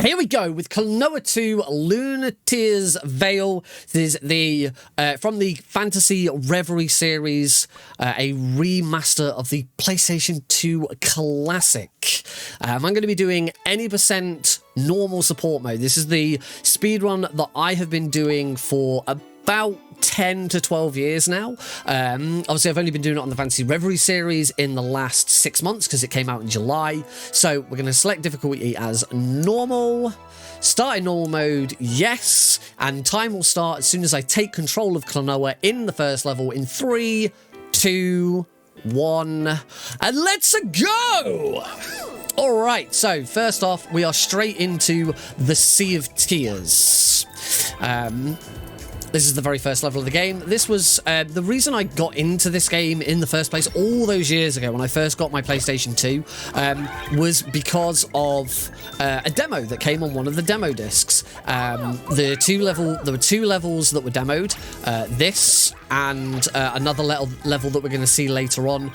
Here we go with Klonoa 2 Lunateer's Veil. This is the from the Fantasy Reverie series, a remaster of the PlayStation 2 classic. I'm going to be doing any % normal support mode. This is the speedrun that I have been doing for about 10 to 12 years now. Obviously, I've only been doing it on the Fantasy Reverie series in the last 6 months because it came out in July. So we're going to select difficulty as normal. Start in normal mode, yes. And time will start as soon as I take control of Klonoa in the first level in 3, 2, 1. And let's go! All right, so first off, we are straight into the Sea of Tears. This is the very first level of the game. This was the reason I got into this game in the first place all those years ago when I first got my PlayStation 2 was because of a demo that came on one of the demo discs. There were two levels that were demoed. This and another level that we're going to see later on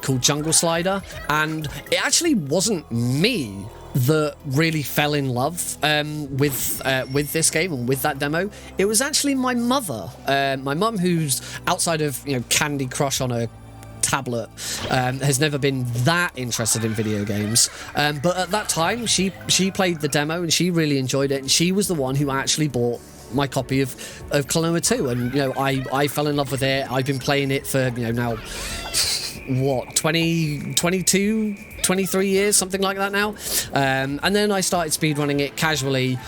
called Jungle Slider. And it actually wasn't me that really fell in love with this game and with that demo. It was actually my mother, my mum, who's outside of Candy Crush on a tablet, has never been that interested in video games. But at that time, she played the demo and she really enjoyed it. And she was the one who actually bought my copy of Klonoa 2, and I fell in love with it. I've been playing it for now what 22 23 years, something like that now, and then I started speedrunning it casually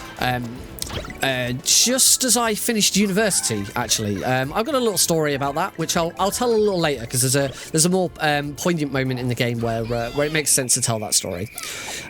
just as I finished university, actually. I've got a little story about that, which I'll tell a little later, because there's a more poignant moment in the game where it makes sense to tell that story.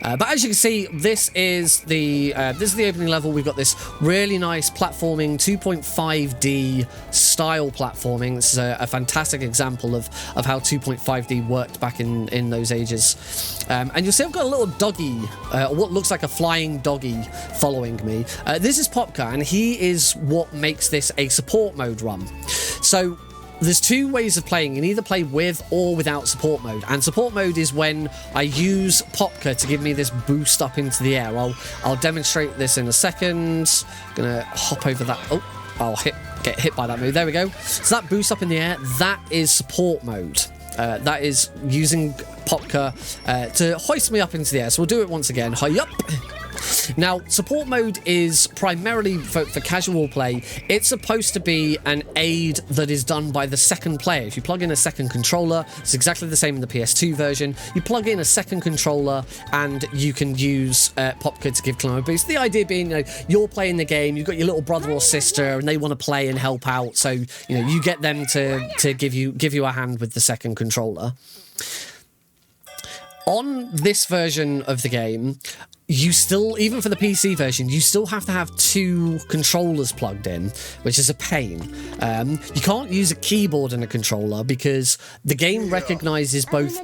But as you can see, this is the opening level. We've got this really nice platforming, 2.5D style platforming. This is a fantastic example of how 2.5D worked back in those ages. And you'll see I've got a little doggy, what looks like a flying doggy, following me. This is Popka, and he is what makes this a support mode run. So there's two ways of playing. You can either play with or without support mode, and support mode is when I use Popka to give me this boost up into the air. I'll demonstrate this in a second. Gonna hop over that. Oh, I'll get hit by that move. There we go. So that boost up in the air, that is support mode. That is using Popka to hoist me up into the air. So we'll do it once again. Hi up. Now, support mode is primarily for casual play. It's supposed to be an aid that is done by the second player. If you plug in a second controller, it's exactly the same in the PS2 version. You plug in a second controller and you can use Popka to give Klonoa boost. The idea being, you're playing the game, you've got your little brother or sister, and they want to play and help out. So, you get them to give you a hand with the second controller. On this version of the game, you still, even for the PC version, you still have to have two controllers plugged in, which is a pain. You can't use a keyboard and a controller because the game recognizes both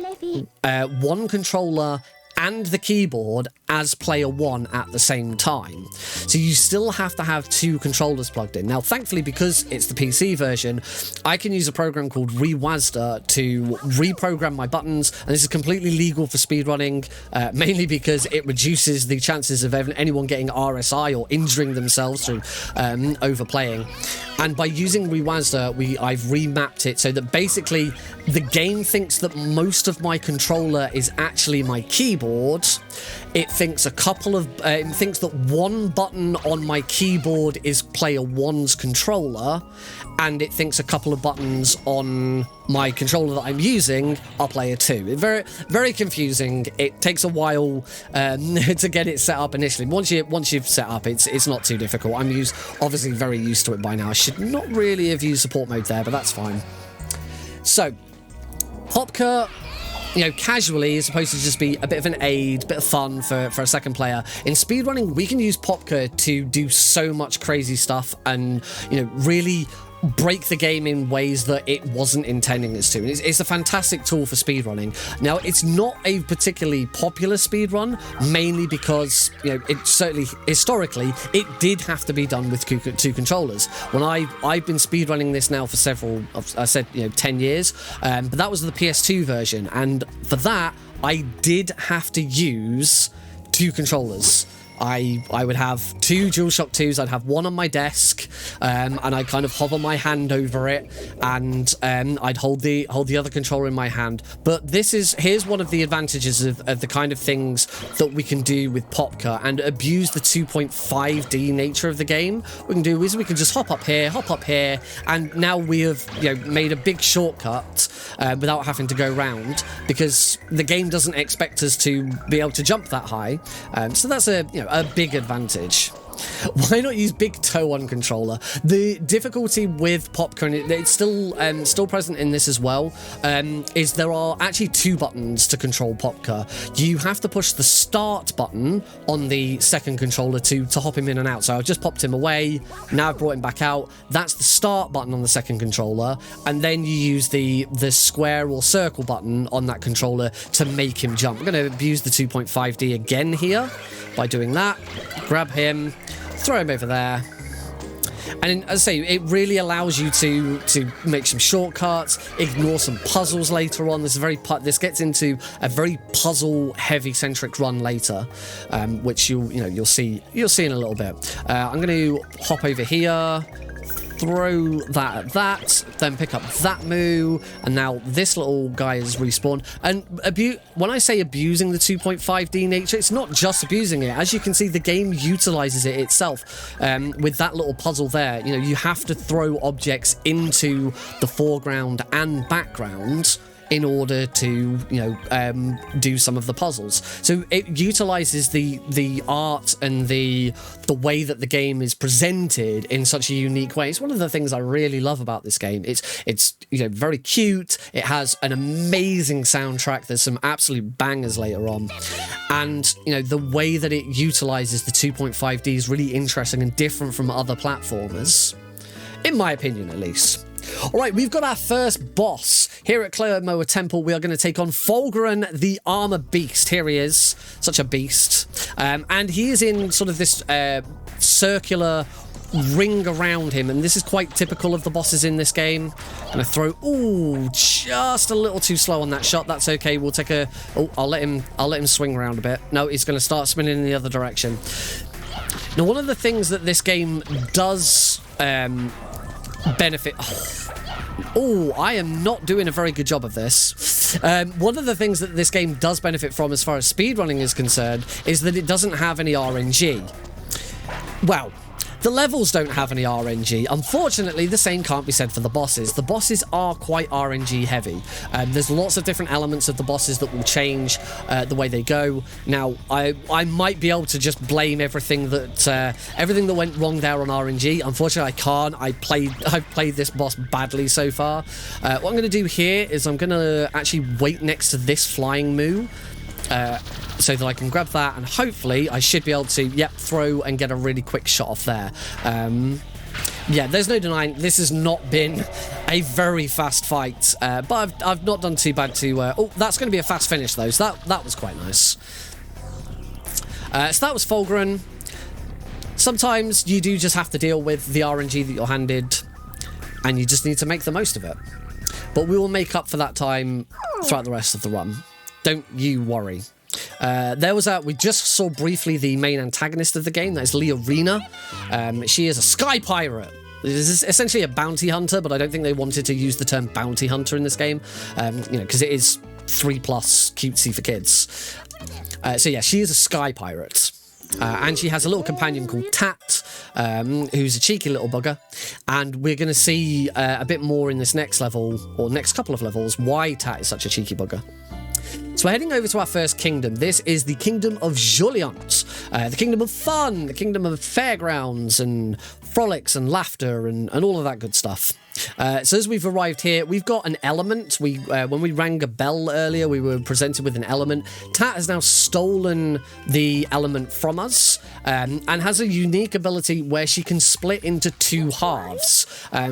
one controller and the keyboard as player one at the same time. So you still have to have two controllers plugged in. Now, thankfully, because it's the PC version, I can use a program called Rewazda to reprogram my buttons, and this is completely legal for speedrunning, mainly because it reduces the chances of anyone getting RSI or injuring themselves through overplaying. And by using Rewazda, I've remapped it so that basically the game thinks that most of my controller is actually my keyboard. It thinks it thinks that one button on my keyboard is player one's controller, and it thinks a couple of buttons on my controller that I'm using are player two. Very, very confusing. It takes a while to get it set up initially. Once you've set up, it's not too difficult. I'm obviously very used to it by now. I should not really have used support mode there, but that's fine. So, Popka, casually is supposed to just be a bit of an aid, a bit of fun for a second player. In speedrunning, we can use Popka to do so much crazy stuff and, really break the game in ways that it wasn't intending us to. And it's a fantastic tool for speedrunning. Now, it's not a particularly popular speedrun, mainly because, it certainly, historically, it did have to be done with two controllers. When I've been speedrunning this now for 10 years, but that was the PS2 version, and for that, I did have to use two controllers. I would have 2 DualShock 2s. I'd have one on my desk, and I'd kind of hover my hand over it, and I'd hold the other controller in my hand. But here's one of the advantages of the kind of things that we can do with Popka and abuse the 2.5D nature of the game. What we can do is we can just hop up here, and now we have made a big shortcut without having to go round, because the game doesn't expect us to be able to jump that high. So that's a big advantage. Why not use big toe on controller? The difficulty with Popcorn, it's still present in this as well, is there are actually 2 buttons to control Popka. You have to push the start button on the second controller to hop him in and out. So I've just popped him away, now I've brought him back out. That's the start button on the second controller, and then you use the square or circle button on that controller to make him jump. I'm going to abuse the 2.5D again here by doing that. Grab him, throw him over there, and as I say, it really allows you to make some shortcuts, ignore some puzzles later on. This gets into a very puzzle-heavy centric run later, which you'll see in a little bit. I'm going to hop over here, throw that at that, then pick up that moo, and now this little guy is respawned. And when I say abusing the 2.5D nature, it's not just abusing it. As you can see, the game utilizes it itself. With that little puzzle there, you have to throw objects into the foreground and background in order to do some of the puzzles. So it utilizes the art and the way that the game is presented in such a unique way. It's one of the things I really love about this game. It's very cute. It has an amazing soundtrack. There's some absolute bangers later on, and the way that it utilizes the 2.5D is really interesting and different from other platformers, in my opinion at least. All right, we've got our first boss here at Klonoa Temple. We are going to take on Fulgurine, the Armor Beast. Here he is, such a beast. And he is in sort of this circular ring around him, and this is quite typical of the bosses in this game. And I throw, just a little too slow on that shot. That's okay. We'll take a, I'll let him swing around a bit. No, he's going to start spinning in the other direction. Now, one of the things that this game does benefit. I am not doing a very good job of this. One of the things that this game does benefit from as far as speedrunning is concerned is that it doesn't have any RNG. Well, the levels don't have any RNG. Unfortunately, the same can't be said for the bosses. The bosses are quite RNG heavy. There's lots of different elements of the bosses that will change the way they go. Now, I might be able to just blame everything that went wrong there on RNG. Unfortunately, I can't. I've played this boss badly so far. What I'm going to do here is I'm going to actually wait next to this flying moo, so that I can grab that, and hopefully I should be able to, throw and get a really quick shot off there. There's no denying this has not been a very fast fight, but I've not done too bad to... that's going to be a fast finish, though, so that was quite nice. So that was Fulgurine. Sometimes you do just have to deal with the RNG that you're handed, and you just need to make the most of it. But we will make up for that time throughout the rest of the run. Don't you worry. We just saw briefly the main antagonist of the game. That is Leorina. She is a sky pirate. This is essentially a bounty hunter, but I don't think they wanted to use the term bounty hunter in this game, because it is 3+ cutesy for kids. She is a sky pirate. And she has a little companion called Tat, who's a cheeky little bugger. And we're going to see a bit more in this next level, or next couple of levels, why Tat is such a cheeky bugger. So we're heading over to our first kingdom. This is the Kingdom of Joliant, the Kingdom of Fun, the Kingdom of Fairgrounds and frolics and laughter and all of that good stuff. So as we've arrived here, we've got an element. When we rang a bell earlier, we were presented with an element. Tat has now stolen the element from us, and has a unique ability where she can split into 2 halves.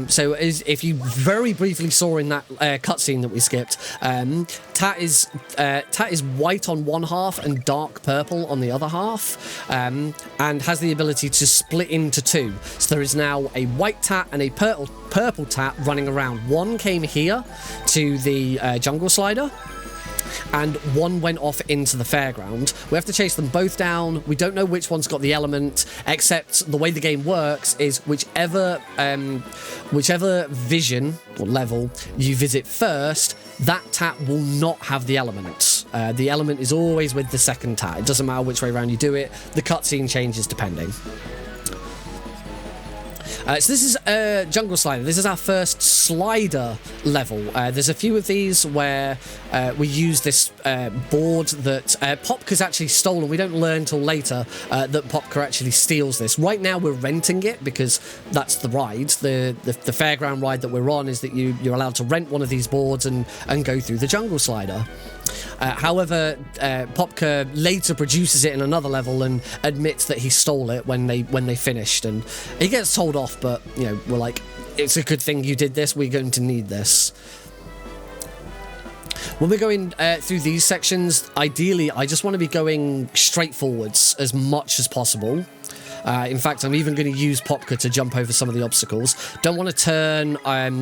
So if you very briefly saw in that cutscene that we skipped, Tat is white on one half and dark purple on the other half, and has the ability to split into 2. So there is now a white Tat and a purple Tat running around. One came here to the jungle slider, and one went off into the fairground. We have to chase them both down. We don't know which one's got the element, except the way the game works is whichever vision or level you visit first, that tat will not have the element. The element is always with the second tat. It doesn't matter which way around you do it. The cutscene changes depending. So this is Jungle Slider. This is our first slider level. There's a few of these where we use this board that Popka's actually stolen. We don't learn till later that Popka actually steals this. Right now we're renting it because that's the ride. The fairground ride that we're on is that you're allowed to rent one of these boards and go through the Jungle Slider. However, Popka later produces it in another level and admits that he stole it when they finished, and he gets told off. But you know, we're like, it's a good thing you did this. We're going to need this. When we're going through these sections, ideally, I just want to be going straight forwards as much as possible. In fact, I'm even going to use Popka to jump over some of the obstacles. Don't want to turn.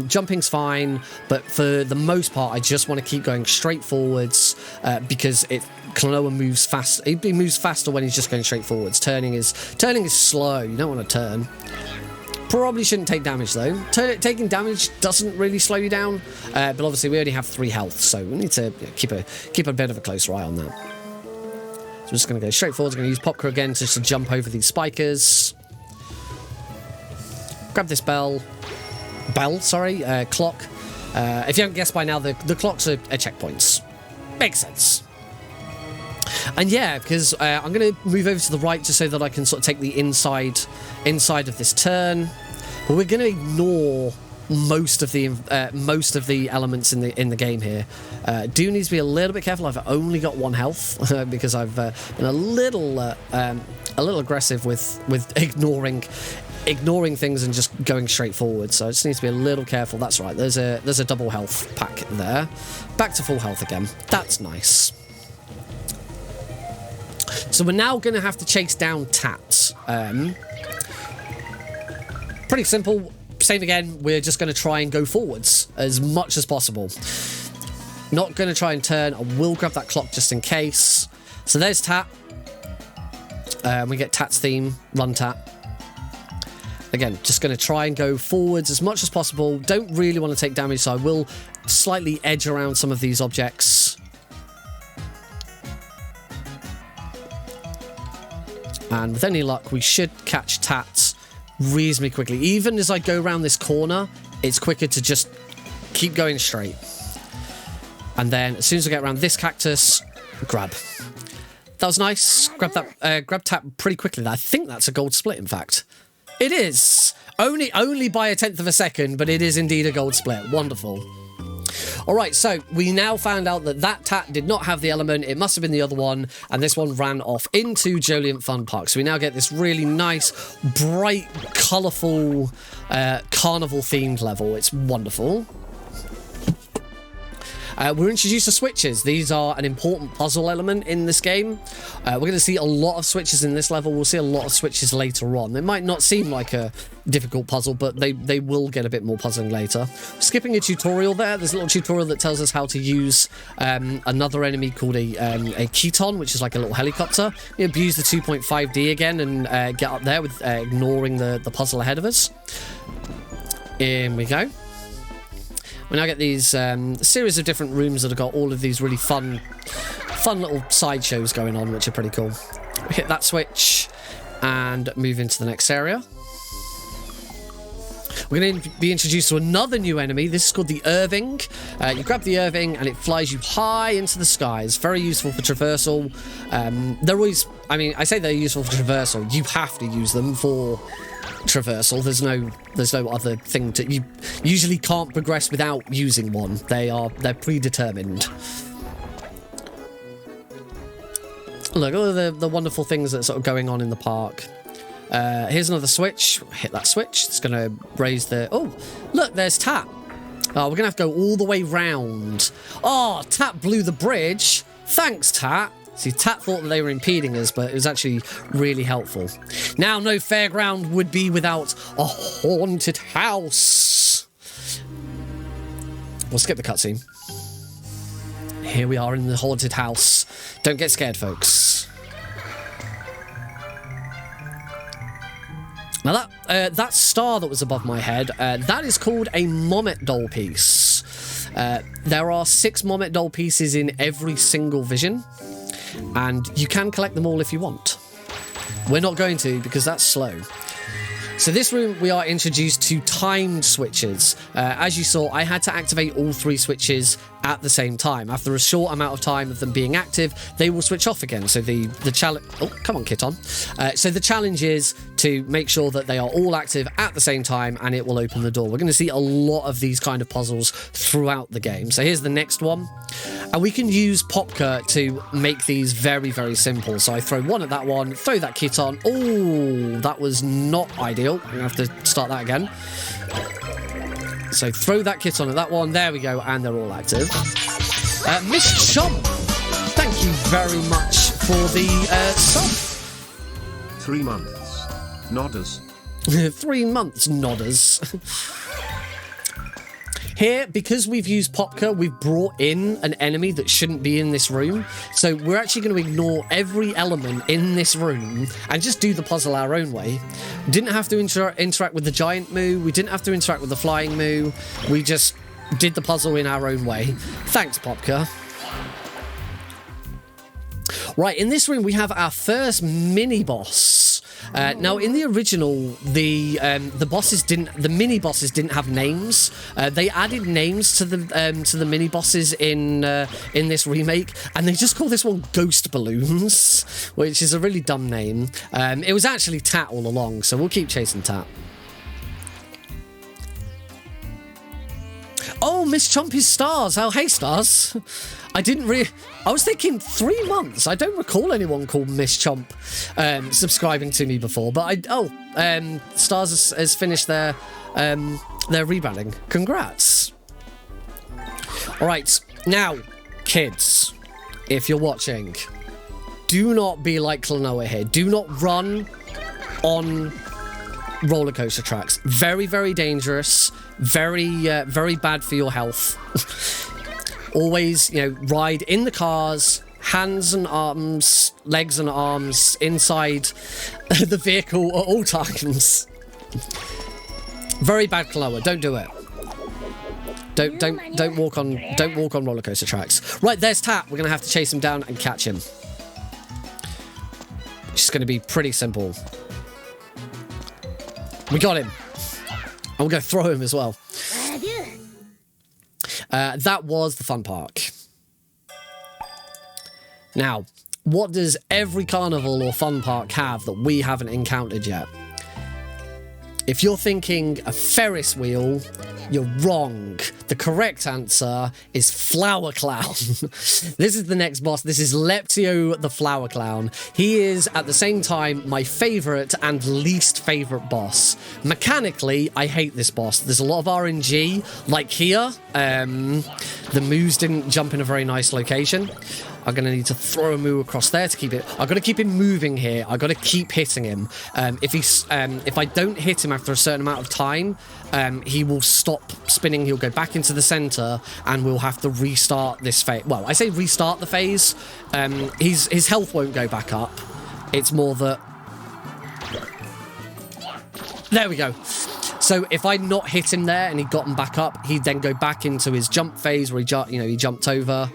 Jumping's fine, but for the most part, I just want to keep going straight forwards because Klonoa moves fast. He moves faster when he's just going straight forwards. Turning is slow. You don't want to turn. Probably shouldn't take damage though. Taking damage doesn't really slow you down, but obviously we only have 3 health, so we need to keep a bit of a closer ey on that. So we're just going to go straight forward. We're going to use Popka again just to jump over these spikers. Grab this clock. If you haven't guessed by now, the clocks are checkpoints. Makes sense. And yeah, because I'm going to move over to the right just so that I can sort of take the inside of this turn. But we're going to ignore most of the elements in the game here. Do need to be a little bit careful. I've only got 1 health because I've been a little aggressive with ignoring things and just going straight forward. So I just need to be a little careful. That's right. There's a double health pack there. Back to full health again. That's nice. So we're now going to have to chase down Tats. Pretty simple. Same again. We're just going to try and go forwards as much as possible. Not going to try and turn. I will grab that clock just in case. So there's Tat. We get Tat's theme. Run Tat. Again, just going to try and go forwards as much as possible. Don't really want to take damage, so I will slightly edge around some of these objects. And with any luck, we should catch Tats reasonably quickly. Even as I go around this corner, it's quicker to just keep going straight. And then as soon as I get around this cactus, grab. That was nice. Grab Tat pretty quickly. I think that's a gold split, in fact. It is. Only by a 1/10 of a second, but it is indeed a gold split. Wonderful. All right, so we now found out that Tat did not have the element. It must have been the other one, and this one ran off into Joliant Fun Park. So we now get this really nice, bright, colourful, carnival-themed level. It's wonderful. We're introduced to switches. These are an important puzzle element in this game. We're going to see a lot of switches in this level. We'll see a lot of switches later on. They might not seem like a difficult puzzle, but they will get a bit more puzzling later. Skipping a tutorial there. There's a little tutorial that tells us how to use another enemy called a Keton, which is like a little helicopter. We abuse the 2.5D again and get up there with ignoring the puzzle ahead of us. In we go. We now get these series of different rooms that have got all of these really fun little sideshows going on, which are pretty cool. We hit that switch and move into the next area. We're going to be introduced to another new enemy. This is called the Irving. You grab the Irving and it flies you high into the skies. Very useful for traversal. They're always, I mean, I say they're useful for traversal. You have to use them for traversal. There's no other thing to. You usually can't progress without using one. They're predetermined. Look, all of the wonderful things that are sort of going on in the park. Here's another switch. Hit that switch. It's gonna raise the. Oh, look, there's Tat. Oh, we're gonna have to go all the way round. Oh, Tat blew the bridge. Thanks, Tat. See, Tat thought that they were impeding us, but it was actually really helpful. Now, no fairground would be without a haunted house. We'll skip the cutscene. Here we are in the haunted house. Don't get scared, folks. Now that star that was above my head, that is called a Mommet doll piece. There are 6 Mommet doll pieces in every single vision, and you can collect them all if you want. We're not going to, because that's slow. So this room, we are introduced to timed switches. As you saw, I had to activate all 3 switches at the same time. After a short amount of time of them being active, they will switch off again. So the challenge... Oh, come on, Kiton. So the challenge is to make sure that they are all active at the same time, and it will open the door. We're going to see a lot of these kind of puzzles throughout the game. So here's the next one. And we can use Popka to make these very, very simple. So I throw one at that one, throw that kit on. Oh, that was not ideal. I'm going to have to start that again. So throw that kit on at that one. There we go. And they're all active. Miss Chomp, thank you very much for the sub. 3 months. Nodders. 3 months, nodders. Here, because we've used Popka, we've brought in an enemy that shouldn't be in this room. So we're actually going to ignore every element in this room and just do the puzzle our own way. We didn't have to interact with the giant moo. We didn't have to interact with the flying moo. We just did the puzzle in our own way. Thanks, Popka. Right, in this room we have our first mini-boss. Now, in the original, the mini bosses didn't have names. They added names to the mini bosses in this remake, and they just call this one Ghost Balloons, which is a really dumb name. It was actually Tat all along, so we'll keep chasing Tat. Oh, Miss Chompy's stars. Oh, hey, stars. I was thinking 3 months. I don't recall anyone called Miss Chomp subscribing to me before, but Stars has finished their rebranding. Congrats. All right, now, kids, if you're watching, do not be like Klonoa here. Do not run on roller coaster tracks. Very, very dangerous. Very bad for your health. Always, ride in the cars, hands and arms, legs and arms inside the vehicle at all times. Very bad, Klonoa. Don't do it. Don't walk on roller coaster tracks. Right, there's Tat. We're gonna have to chase him down and catch him. It's just gonna be pretty simple. We got him. I'm gonna throw him as well. That was the fun park. Now, what does every carnival or fun park have that we haven't encountered yet? If you're thinking a Ferris wheel, you're wrong. The correct answer is Flower Clown. This is the next boss. This is Leptio the Flower Clown. He is, at the same time, my favourite and least favourite boss. Mechanically, I hate this boss. There's a lot of RNG. Like here, the moos didn't jump in a very nice location. I'm going to need to throw a moo across there to keep it. I've got to keep him moving here. I've got to keep hitting him. If I don't hit him after a certain amount of time, he will stop spinning. He'll go back into the center, and we'll have to restart this phase. Well, I say restart the phase. His health won't go back up. It's more that... There we go. So if I'd not hit him there and he'd gotten back up, he'd then go back into his jump phase where he jumped over.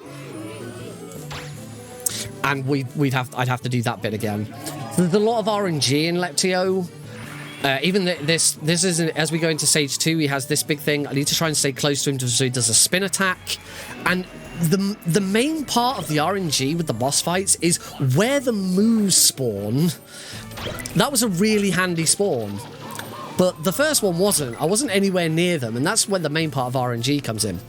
And I'd have to do that bit again. There's a lot of RNG in Leptio. Even this is, as we go into stage 2, he has this big thing. I need to try and stay close to him so he does a spin attack. And the main part of the RNG with the boss fights is where the moos spawn. That was a really handy spawn. But the first one wasn't. I wasn't anywhere near them, and that's where the main part of RNG comes in.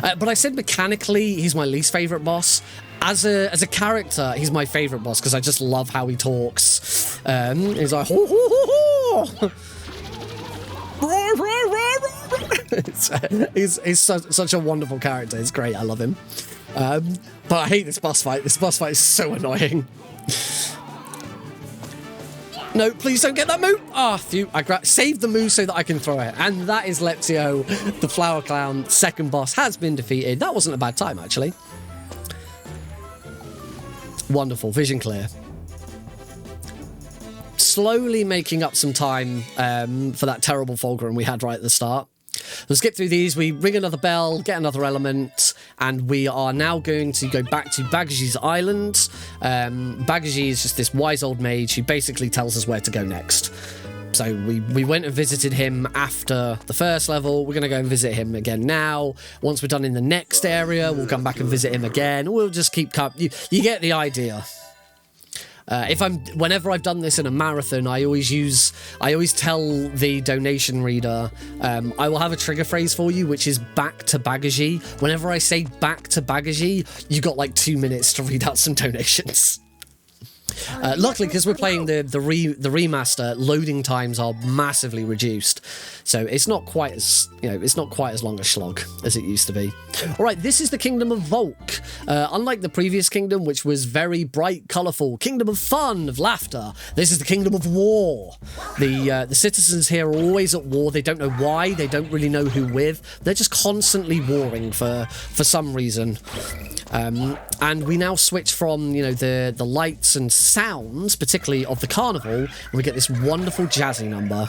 But I said mechanically, he's my least favourite boss. As a character, he's my favourite boss because I just love how he talks. He's like, ho, ho, ho, ho. He's such a wonderful character. It's great. I love him. But I hate this boss fight. This boss fight is so annoying. No, please don't get that moo. Ah, phew. Save the moo so that I can throw it. And that is Leptio, the Flower Clown. Second boss has been defeated. That wasn't a bad time, actually. Wonderful, vision clear. Slowly making up some time for that terrible Fulgrim we had right at the start. We'll skip through these, we ring another bell, get another element, and we are now going to go back to Bagage's Island. Bagage is just this wise old mage who basically tells us where to go next. So we went and visited him after the first level. We're going to go and visit him again now. Once we're done in the next area, we'll come back and visit him again. We'll just keep... You get the idea. Whenever I've done this in a marathon, I always tell the donation reader, I will have a trigger phrase for you, which is back to Bagage. Whenever I say back to Bagage, you got like 2 minutes to read out some donations. Luckily, because we're playing the remaster, loading times are massively reduced, so it's not quite as long a slog as it used to be. All right, this is the Kingdom of Volk. Unlike the previous kingdom, which was very bright, colourful, kingdom of fun, of laughter, this is the Kingdom of War. The citizens here are always at war. They don't know why. They don't really know who with. They're just constantly warring for some reason. And we now switch from, the lights and sounds, particularly of the carnival, and we get this wonderful jazzy number.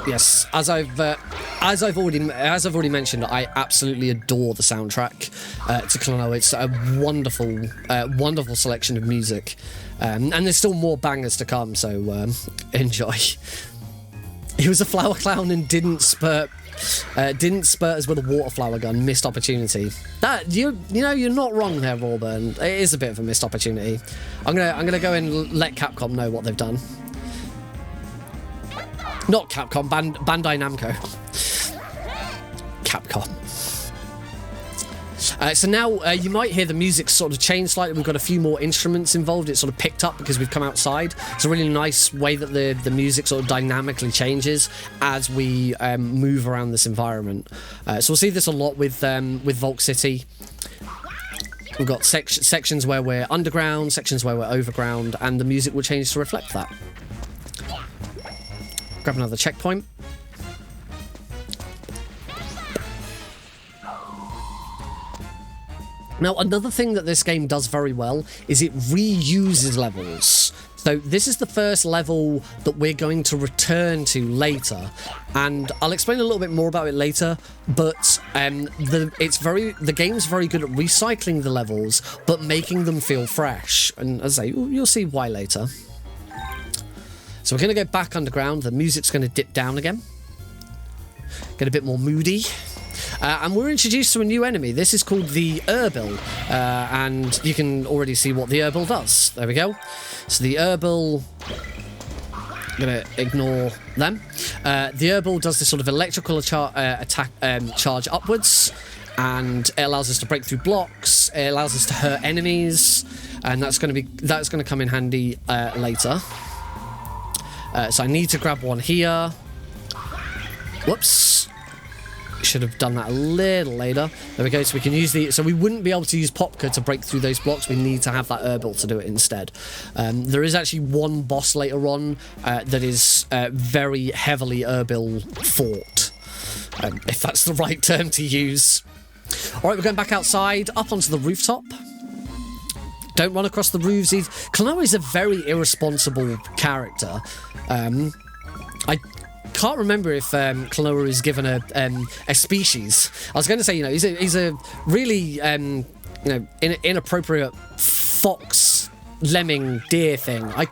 Yes, as I've already mentioned, I absolutely adore the soundtrack to Klonoa. It's a wonderful selection of music, and there's still more bangers to come. So enjoy. He was a flower clown and didn't spurt us with a water flower gun. Missed opportunity. That you're not wrong there, Rawburn. It is a bit of a missed opportunity. I'm gonna go and let Capcom know what they've done. Not Capcom, Bandai Namco. Capcom. So now you might hear the music sort of change slightly. We've got a few more instruments involved. It's sort of picked up because we've come outside. It's a really nice way that the music sort of dynamically changes as we move around this environment. So we'll see this a lot with Volk City. We've got sections where we're underground, sections where we're overground, and the music will change to reflect that. Grab another checkpoint. Now, another thing that this game does very well is it reuses levels. So this is the first level that we're going to return to later, and I'll explain a little bit more about it later, but the game's very good at recycling the levels, but making them feel fresh, and as I say, you'll see why later. So we're going to go back underground. The music's going to dip down again. Get a bit more moody. And we're introduced to a new enemy. This is called the Urbil. And you can already see what the Urbil does. There we go. So the Urbil... I'm going to ignore them. The Urbil does this sort of electrical attack charge upwards. And it allows us to break through blocks. It allows us to hurt enemies. And that's going to come in handy later. So I need to grab one here. Whoops. Should have done that a little later. There we go. So we can use so we wouldn't be able to use Popka to break through those blocks. We need to have that Urbil to do it instead. There is actually one boss later on that is very heavily Urbil fought. If that's the right term to use. Alright, we're going back outside, up onto the rooftop. Don't run across the roofs. Klonoa is a very irresponsible character. I can't remember if Klonoa is given a species. I was going to say, he's a really inappropriate fox, lemming, deer thing. I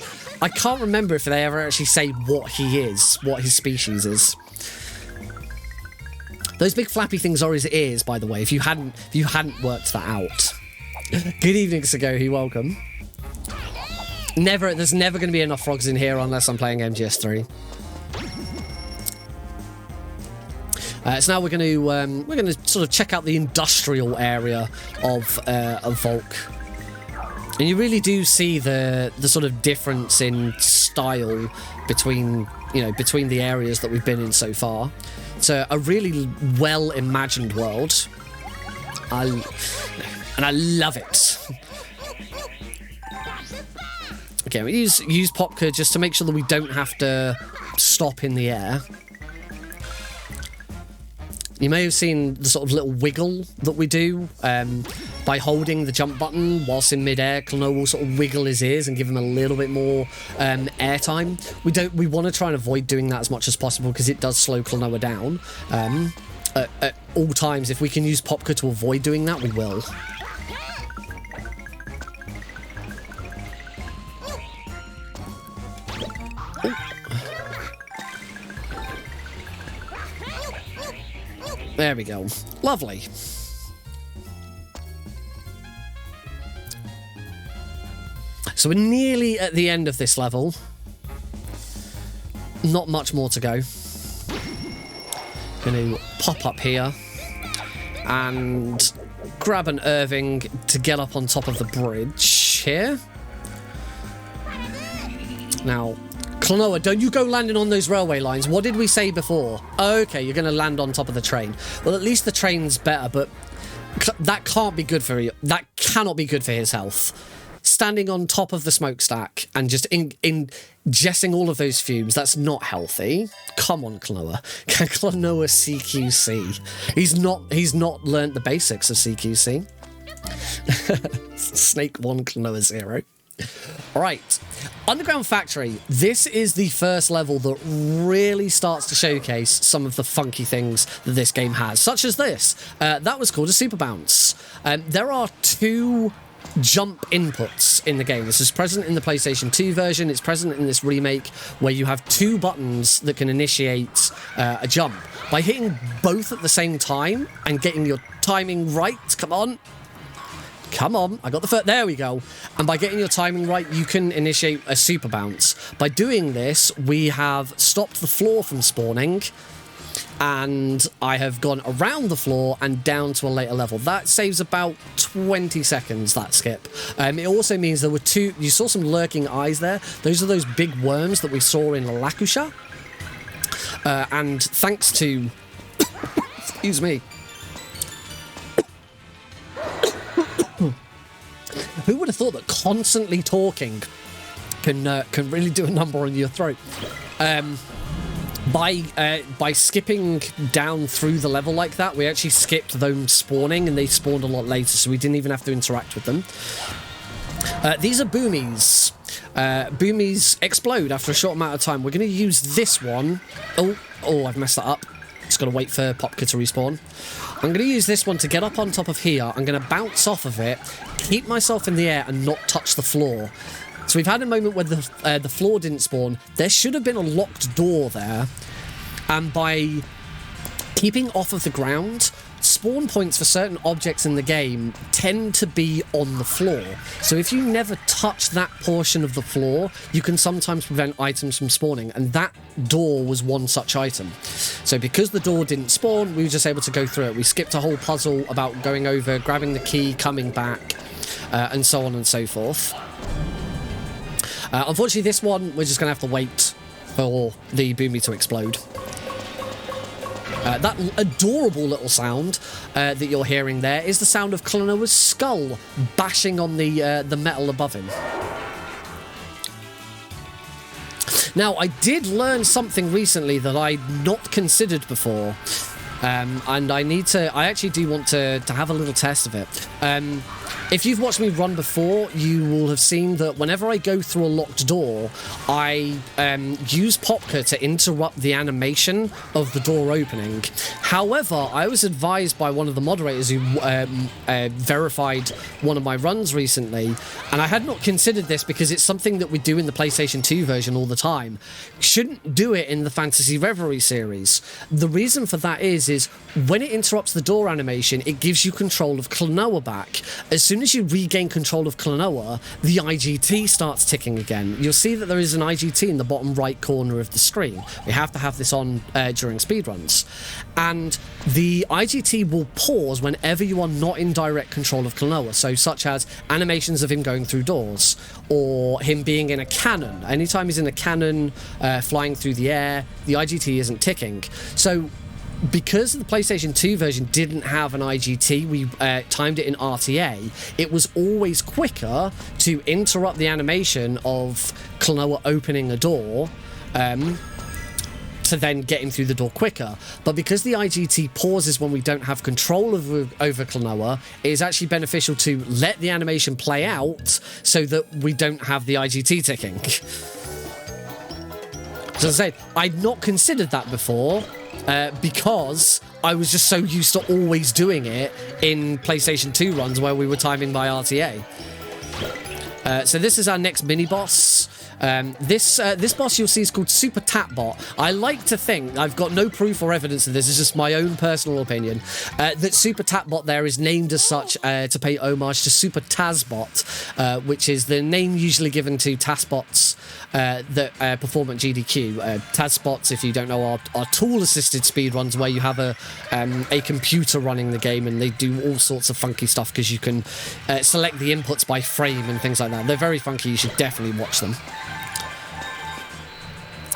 can't remember if they ever actually say what he is, what his species is. Those big flappy things are his ears, by the way. If you hadn't worked that out. Good evening, Sagohi, welcome. There's never going to be enough frogs in here unless I'm playing MGS3. So now we're going to sort of check out the industrial area of Volk, and you really do see the sort of difference in style between the areas that we've been in so far. It's a really well imagined world. And I love it. Again, we use Popka just to make sure that we don't have to stop in the air. You may have seen the sort of little wiggle that we do by holding the jump button whilst in midair. Klonoa will sort of wiggle his ears and give him a little bit more air time. We want to try and avoid doing that as much as possible because it does slow Klonoa down. At all times, if we can use Popka to avoid doing that, we will. There we go. Lovely. So we're nearly at the end of this level. Not much more to go. Going to pop up here and grab an Irving to get up on top of the bridge here. Now, Klonoa, don't you go landing on those railway lines. What did we say before? Okay, you're going to land on top of the train. Well, at least the train's better, but that can't be good for you. That cannot be good for his health. Standing on top of the smokestack and just ingesting all of those fumes, that's not healthy. Come on, Klonoa. Can Klonoa CQC? He's not learnt the basics of CQC. Snake 1, Klonoa 0. Alright, Underground Factory. This is the first level that really starts to showcase some of the funky things that this game has, such as this. That was called a Super Bounce. There are 2 jump inputs in the game. This is present in the PlayStation 2 version. It's present in this remake where you have 2 buttons that can initiate a jump. By hitting both at the same time and getting your timing right, come on, I got the first, there we go. And by getting your timing right, you can initiate a super bounce. By doing this, we have stopped the floor from spawning, and I have gone around the floor and down to a later level. That saves about 20 seconds, that skip. It also means there were 2, you saw some lurking eyes there. Those are those big worms that we saw in Lakusha. And thanks to, excuse me, who would have thought that constantly talking can really do a number on your throat? By skipping down through the level like that, we actually skipped them spawning, and they spawned a lot later, so we didn't even have to interact with them. These are boomies. Boomies explode after a short amount of time. We're going to use this one. Oh, I've messed that up. Just got to wait for Popka to respawn. I'm going to use this one to get up on top of here. I'm going to bounce off of it, keep myself in the air, and not touch the floor. So we've had a moment where the floor didn't spawn. There should have been a locked door there. And by keeping off of the ground, spawn points for certain objects in the game tend to be on the floor. So if you never touch that portion of the floor, you can sometimes prevent items from spawning, and that door was one such item. So because the door didn't spawn, we were just able to go through it. We skipped a whole puzzle about going over, grabbing the key, coming back, and so on and so forth. Unfortunately, this one, we're just going to have to wait for the boomy to explode. That adorable little sound that you're hearing there is the sound of Klonoa's skull bashing on the metal above him. Now, I did learn something recently that I'd not considered before, and I actually do want to have a little test of it. If you've watched me run before, you will have seen that whenever I go through a locked door, I use Popka to interrupt the animation of the door opening. However, I was advised by one of the moderators who verified one of my runs recently, and I had not considered this because it's something that we do in the PlayStation 2 version all the time. Shouldn't do it in the Fantasy Reverie series. The reason for that is when it interrupts the door animation, it gives you control of Klonoa back. As soon as you regain control of Klonoa, the IGT starts ticking again. You'll see that there is an IGT in the bottom right corner of the screen. We have to have this on during speedruns. And the IGT will pause whenever you are not in direct control of Klonoa, so such as animations of him going through doors, or him being in a cannon. Anytime he's in a cannon, flying through the air, the IGT isn't ticking. So because the PlayStation 2 version didn't have an IGT, we timed it in RTA. It was always quicker to interrupt the animation of Klonoa opening a door to then get him through the door quicker. But because the IGT pauses when we don't have control over Klonoa, it is actually beneficial to let the animation play out so that we don't have the IGT ticking. As I say, I'd not considered that before because I was just so used to always doing it in PlayStation 2 runs where we were timing by RTA. So this is our next mini-boss. This boss you'll see is called Super Tatbot. I like to think, I've got no proof or evidence of this, it's just my own personal opinion, that Super Tatbot there is named as such to pay homage to Super Tazbot, which is the name usually given to Tazbots that perform at GDQ. Tazbots, if you don't know, are tool-assisted speedruns where you have a computer running the game and they do all sorts of funky stuff because you can select the inputs by frame and things like that. They're very funky, you should definitely watch them.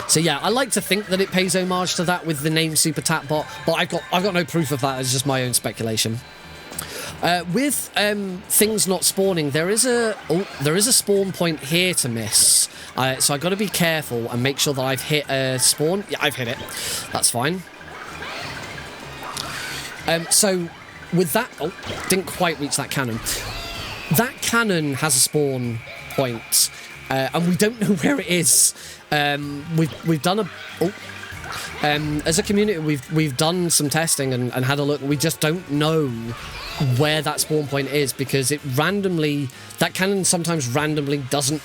So yeah, I like to think that it pays homage to that with the name Super Tatbot, but I've got no proof of that. It's just my own speculation. With things not spawning, there is a spawn point here to miss. So I've got to be careful and make sure that I've hit a spawn. Yeah, I've hit it. That's fine. So with that, didn't quite reach that cannon. That cannon has a spawn point, and we don't know where it is. We've done as a community, we've done some testing and had a look. We just don't know where that spawn point is because that cannon sometimes randomly doesn't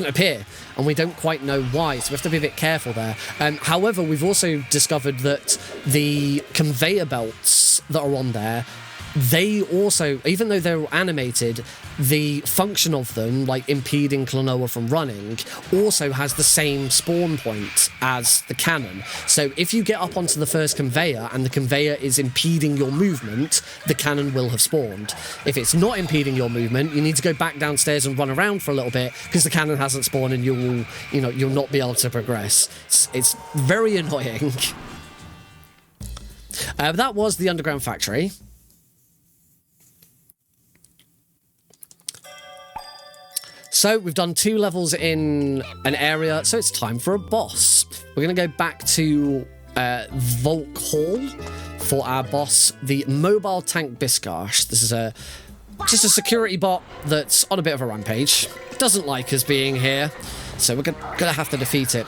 appear, and we don't quite know why, so we have to be a bit careful there. However, we've also discovered that the conveyor belts that are on there, they also, even though they're animated, the function of them, like impeding Klonoa from running, also has the same spawn point as the cannon. So if you get up onto the first conveyor and the conveyor is impeding your movement, the cannon will have spawned. If it's not impeding your movement, you need to go back downstairs and run around for a little bit because the cannon hasn't spawned and you'll not be able to progress. It's very annoying. That was the underground factory. So we've done 2 levels in an area, so it's time for a boss. We're going to go back to Volk Hall for our boss, the Mobile Tank Biskarsh. This is just a security bot that's on a bit of a rampage. Doesn't like us being here, so we're gonna have to defeat it.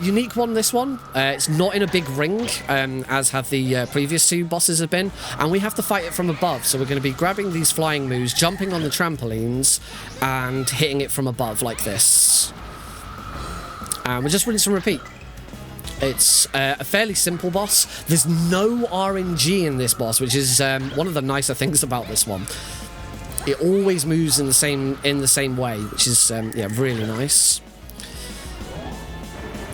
Unique one, this one. It's not in a big ring, as have the previous 2 bosses have been, and we have to fight it from above. So we're going to be grabbing these flying moves, jumping on the trampolines, and hitting it from above like this. And we'll just rinse and repeat. It's a fairly simple boss. There's no RNG in this boss, which is one of the nicer things about this one. It always moves in the same way, which is yeah, really nice.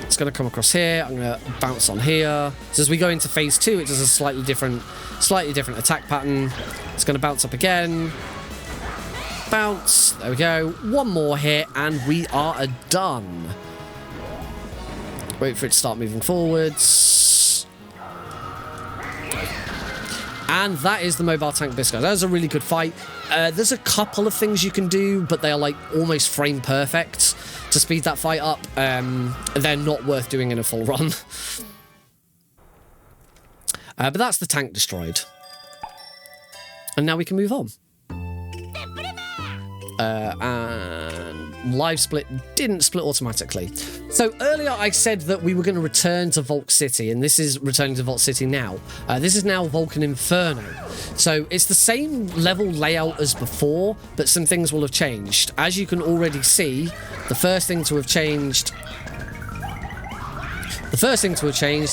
It's going to come across here. I'm going to bounce on here. So as we go into phase 2, it does a slightly different attack pattern. It's going to bounce up again. Bounce. There we go. One more hit, and we are done. Wait for it to start moving forwards. And that is the Mobile Tank Biskarsh. That was a really good fight. There's a couple of things you can do, but they are like almost frame perfect to speed that fight up. They're not worth doing in a full run. But that's the tank destroyed. And now we can move on. And live split didn't split automatically. So earlier I said that we were going to return to Volk City, and this is returning to Volk City now. This is now Vulcan Inferno. So it's the same level layout as before, but some things will have changed. As you can already see, the first thing to have changed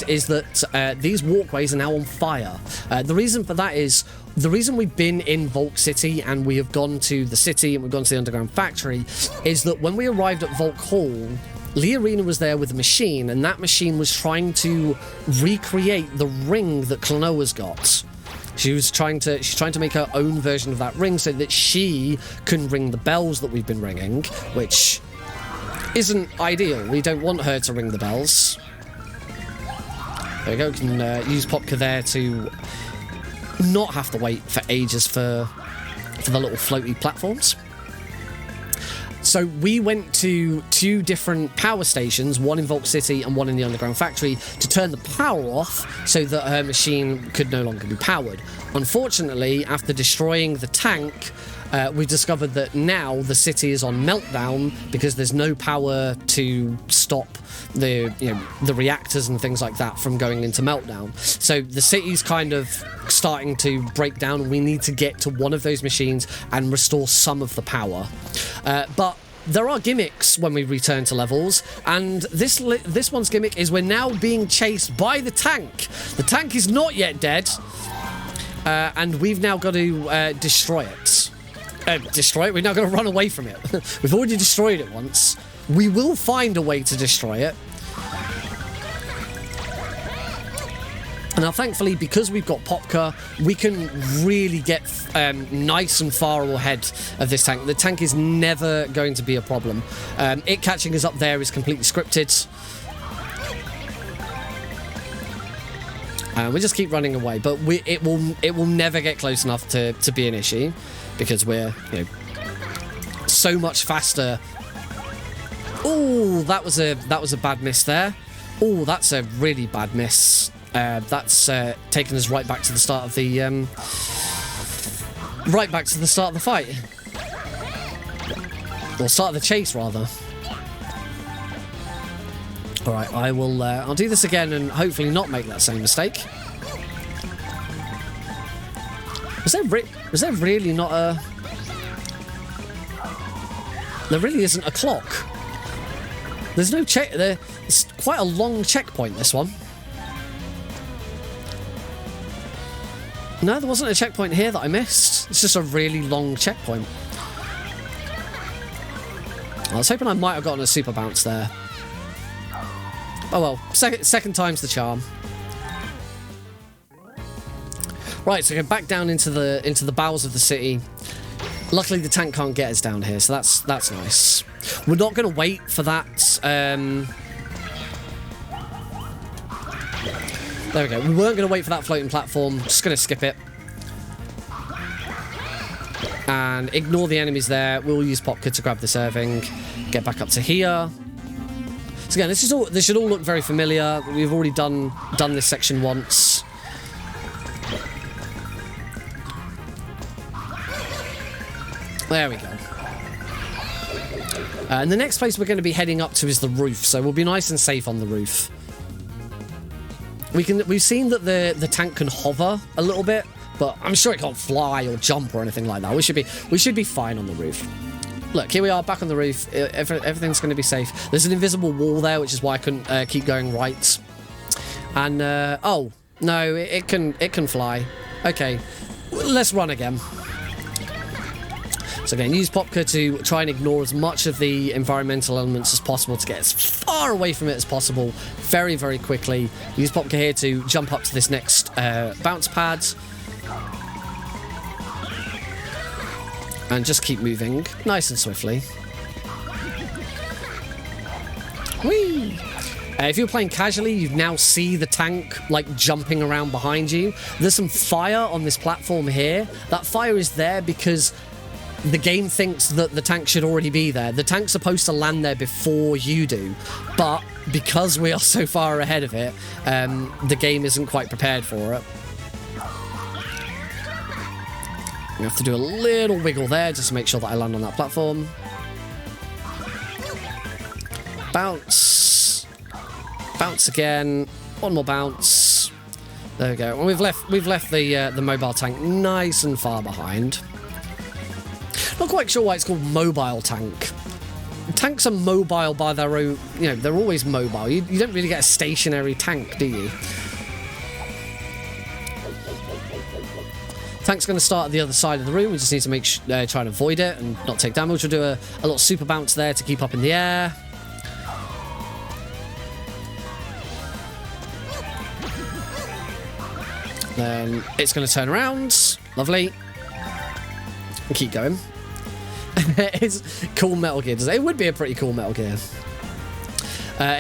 is that these walkways are now on fire. The reason for that is, the reason we've been in Volk City and we have gone to the city and we've gone to the underground factory is that when we arrived at Volk Hall, Leorina was there with a machine, and that machine was trying to recreate the ring that Klonoa's got. She's trying to make her own version of that ring so that she can ring the bells that we've been ringing, which isn't ideal. We don't want her to ring the bells. There we go. We can use Popka there to not have to wait for ages for the little floaty platforms. So we went to 2 different power stations, one in Vault City and one in the underground factory, to turn the power off so that her machine could no longer be powered. Unfortunately, after destroying the tank, we discovered that now the city is on meltdown because there's no power to stop the reactors and things like that from going into meltdown. So the city's kind of starting to break down. We need to get to one of those machines and restore some of the power. But there are gimmicks when we return to levels, and this one's gimmick is we're now being chased by the tank. The tank is not yet dead, and we've now got to destroy it. We're now going to run away from it. We've already destroyed it once. We will find a way to destroy it. Now, thankfully, because we've got Popka, we can really get nice and far ahead of this tank. The tank is never going to be a problem. It catching us up there is completely scripted. We just keep running away, but it will never get close enough to be an issue because we're so much faster. Oh, that was a bad miss there. Oh, that's a really bad miss. That's taken us right back to the start of the fight, or start of the chase rather. All right, I'll do this again and hopefully not make that same mistake. Was there really not a? There really isn't a clock. There's no check. It's quite a long checkpoint, this one. No, there wasn't a checkpoint here that I missed. It's just a really long checkpoint. I was hoping I might have gotten a super bounce there. Oh well, second time's the charm. Right, so go back down into the bowels of the city. Luckily, the tank can't get us down here, so that's nice. We're not going to wait for that. There we go. We weren't going to wait for that floating platform. Just going to skip it. And ignore the enemies there. We'll use Popka to grab the serving. Get back up to here. So again, this should all look very familiar. We've already done this section once. There we go. And the next place we're going to be heading up to is the roof. So we'll be nice and safe on the roof. We've seen that the tank can hover a little bit, but I'm sure it can't fly or jump or anything like that. We should be fine on the roof. Look, here we are back on the roof. Everything's going to be safe. There's an invisible wall there, which is why I couldn't keep going right. And oh no, it can fly. Okay, let's run again. So again, use Popka to try and ignore as much of the environmental elements as possible to get as far away from it as possible very, very quickly. Use Popka here to jump up to this next bounce pad. And just keep moving nice and swiftly. Whee! If you're playing casually, you now see the tank like jumping around behind you. There's some fire on this platform here. That fire is there because the game thinks that the tank should already be there. The tank's supposed to land there before you do, but because we are so far ahead of it, the game isn't quite prepared for it. We have to do a little wiggle there just to make sure that I land on that platform. Bounce. Bounce again. One more bounce. There we go. And we've left the mobile tank nice and far behind. Not quite sure why it's called mobile tank. Tanks are mobile by their own, they're always mobile. You don't really get a stationary tank, do you? Tank's going to start at the other side of the room. We just need to try and avoid it and not take damage. We'll do a little super bounce there to keep up in the air. Then it's going to turn around. Lovely. And keep going. It's cool Metal Gear. It would be a pretty cool Metal Gear.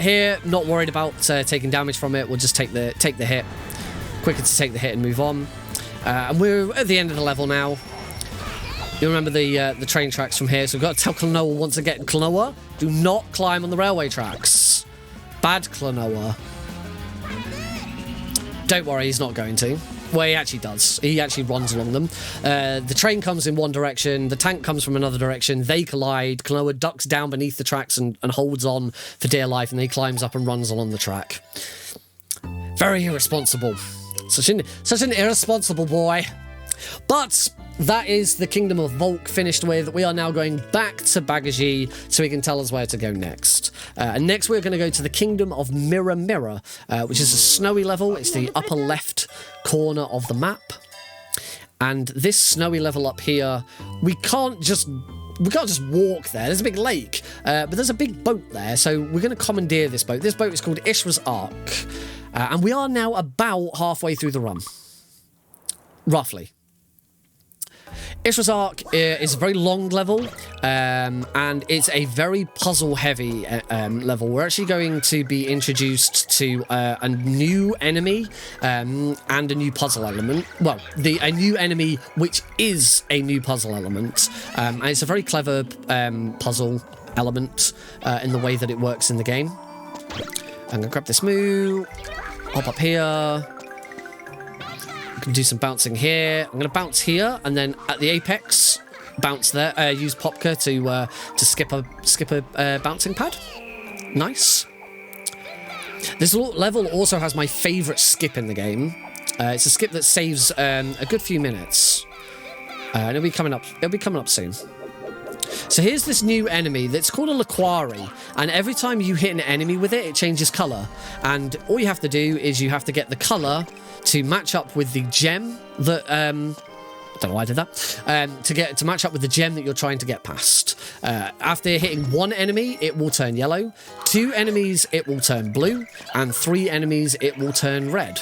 Here, not worried about taking damage from it. We'll just take the hit. Quicker to take the hit and move on. And we're at the end of the level now. You remember the train tracks from here, so we've got to tell Klonoa once again, Klonoa, do not climb on the railway tracks. Bad Klonoa. Don't worry, he's not going to. Well, he actually does. He actually runs along them. The train comes in one direction, the tank comes from another direction, they collide, Klonoa ducks down beneath the tracks and holds on for dear life, and then he climbs up and runs along the track. Very irresponsible. Such an irresponsible boy. But that is the Kingdom of Volk finished with. We are now going back to Bagaji so he can tell us where to go next. And next we're going to go to the Kingdom of Mirror Mirror, which is a snowy level. It's the upper left corner of the map. And this snowy level up here, we can't just walk there. There's a big lake, but there's a big boat there. So we're going to commandeer this boat. This boat is called Ishra's Ark. And we are now about halfway through the run. Roughly. Ishra's Ark is a very long level, and it's a very puzzle-heavy level. We're actually going to be introduced to a new enemy and a new puzzle element. Well, a new enemy which is a new puzzle element. And it's a very clever puzzle element in the way that it works in the game. I'm going to grab this moo, hop up here. Can do some bouncing here. I'm going to bounce here, and then at the apex, bounce there. Use Popka to skip a bouncing pad. Nice. This level also has my favourite skip in the game. It's a skip that saves a good few minutes, and it'll be coming up soon. So here's this new enemy that's called a Laquari, and every time you hit an enemy with it, it changes colour. And all you have to do is you have to get the colour to match up with the gem that I don't know why I did that. To match up with the gem that you're trying to get past. After hitting one enemy, it will turn yellow. 2 enemies, it will turn blue, and 3 enemies, it will turn red.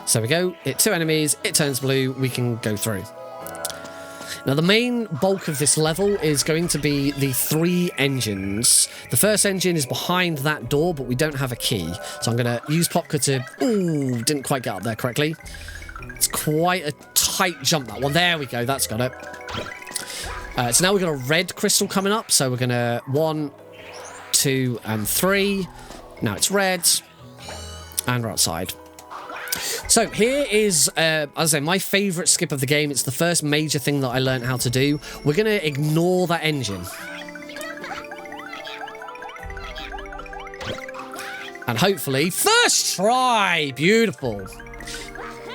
So we go, hit 2 enemies, it turns blue, we can go through. Now, the main bulk of this level is going to be the 3 engines. The first engine is behind that door, but we don't have a key. So I'm going to use Popka to... Ooh, didn't quite get up there correctly. It's quite a tight jump, that one. There we go, that's got it. So now we've got a red crystal coming up. So we're going to 1, 2, and 3. Now it's red. And we're outside. So here is, as I say, my favourite skip of the game. It's the first major thing that I learned how to do. We're going to ignore that engine. And hopefully, first try! Beautiful.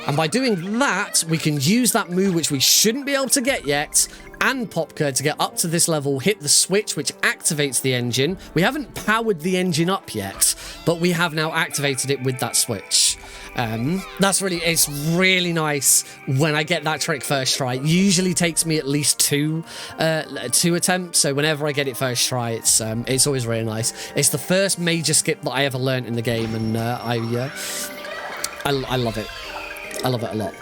And by doing that, we can use that move, which we shouldn't be able to get yet, and Popka to get up to this level, hit the switch, which activates the engine. We haven't powered the engine up yet, but we have now activated it with that switch. It's really nice when I get that trick first try. It usually takes me at least two attempts, so whenever I get it first try, it's always really nice. It's the first major skip that I ever learned in the game, and I love it. I love it a lot.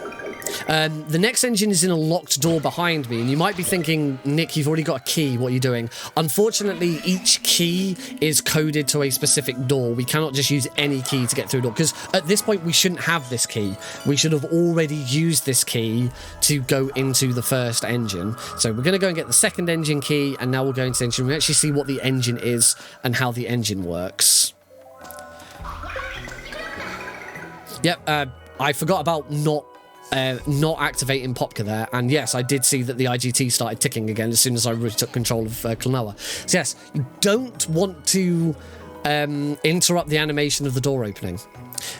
The next engine is in a locked door behind me, and you might be thinking, Nick, you've already got a key, what are you doing? Unfortunately, each key is coded to a specific door. We cannot just use any key to get through a door, because at this point we shouldn't have this key. We should have already used this key to go into the first engine. So we're going to go and get the second engine key, and now we'll go into the engine. We'll actually see what the engine is and how the engine works. Yep, I forgot about not activating Popka there, and yes, I did see that the IGT started ticking again as soon as I really took control of Klonoa. So yes, you don't want to interrupt the animation of the door opening.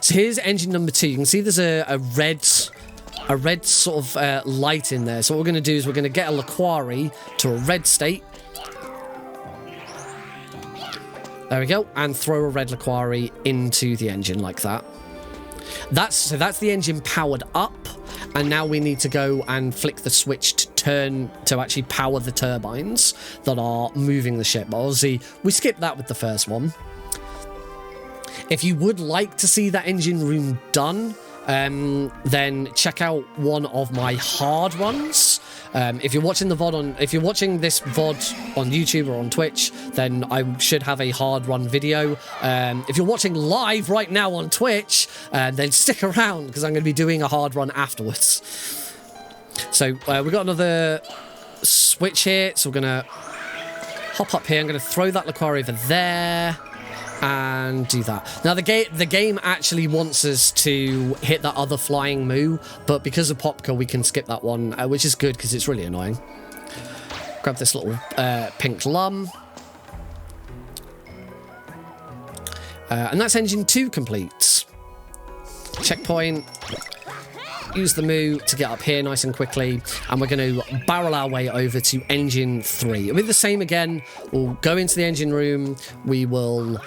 So here's engine number 2. You can see there's a red sort of light in there. So what we're going to do is we're going to get a Laquari to a red state. There we go, and throw a red Laquari into the engine like that. That's the engine powered up, and now we need to go and flick the switch to actually power the turbines that are moving the ship. But obviously, we skipped that with the first one. If you would like to see that engine room done, then check out one of my hard runs. If you're watching if you're watching this VOD on YouTube or on Twitch, then I should have a hard run video. If you're watching live right now on Twitch, then stick around because I'm going to be doing a hard run afterwards. So we've got another switch here, so we're going to hop up here. I'm going to throw that liqueur over there and do that. Now the game actually wants us to hit that other flying moo, but because of Popka we can skip that one, which is good because it's really annoying. Grab this little pink lum. And that's engine 2 complete. Checkpoint. Use the moo to get up here nice and quickly, and we're going to barrel our way over to engine 3. It'll be the same again. We'll go into the engine room, we will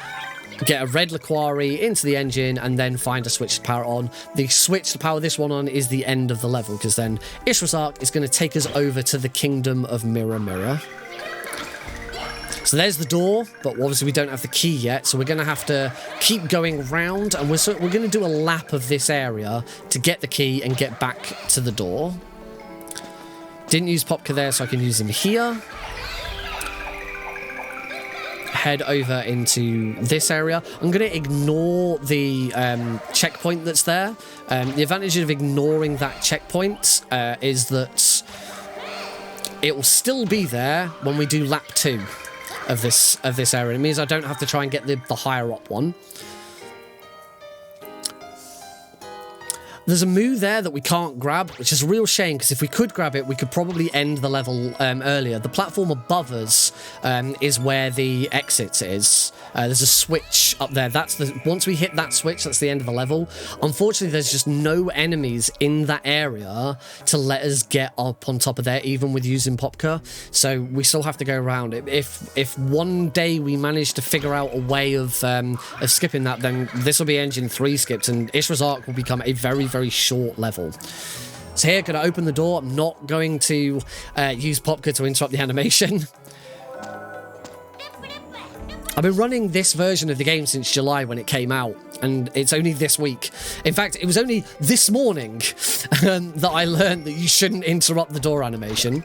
get a red liqueur into the engine, and then find a switch to power it on. The switch to power this one on is the end of the level, because then Ishra's Arc is going to take us over to the Kingdom of Mirror Mirror. So there's the door, but obviously we don't have the key yet, so we're going to have to keep going round, and we're going to do a lap of this area to get the key and get back to the door. Didn't use Popka there, so I can use him here. Head over into this area. I'm going to ignore the checkpoint that's there. The advantage of ignoring that checkpoint is that it will still be there when we do lap 2. Of this area. It means I don't have to try and get the higher up one. There's a moo there that we can't grab, which is a real shame, because if we could grab it, we could probably end the level earlier. The platform above us is where the exit is. There's a switch up there. Once we hit that switch, that's the end of the level. Unfortunately, there's just no enemies in that area to let us get up on top of there, even with using Popka. So we still have to go around it. If one day we manage to figure out a way of skipping that, then this will be engine 3 skipped, and Ishra's Arc will become a very, very short level. So here, going to open the door. I'm not going to use Popka to interrupt the animation. I've been running this version of the game since July when it came out, and it's only this week. In fact, it was only this morning that I learned that you shouldn't interrupt the door animation.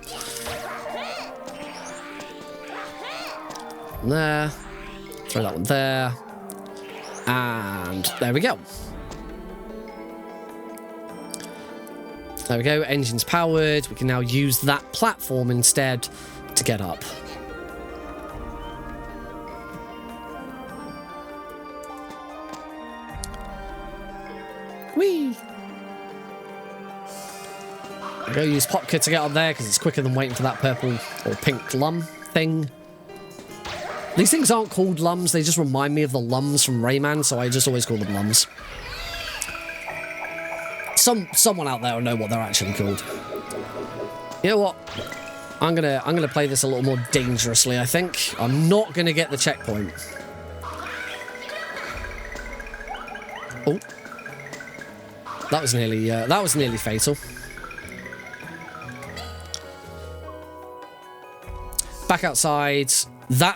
There. Throw that one there. And there we go. There we go, engine's powered. We can now use that platform instead to get up. Whee! I'm going to use Popka to get up there because it's quicker than waiting for that purple or pink lum thing. These things aren't called lums, they just remind me of the lums from Rayman, so I just always call them lums. Someone out there will know what they're actually called. You know what? I'm gonna play this a little more dangerously, I think. I'm not gonna get the checkpoint. Oh. That was nearly fatal. Back outside.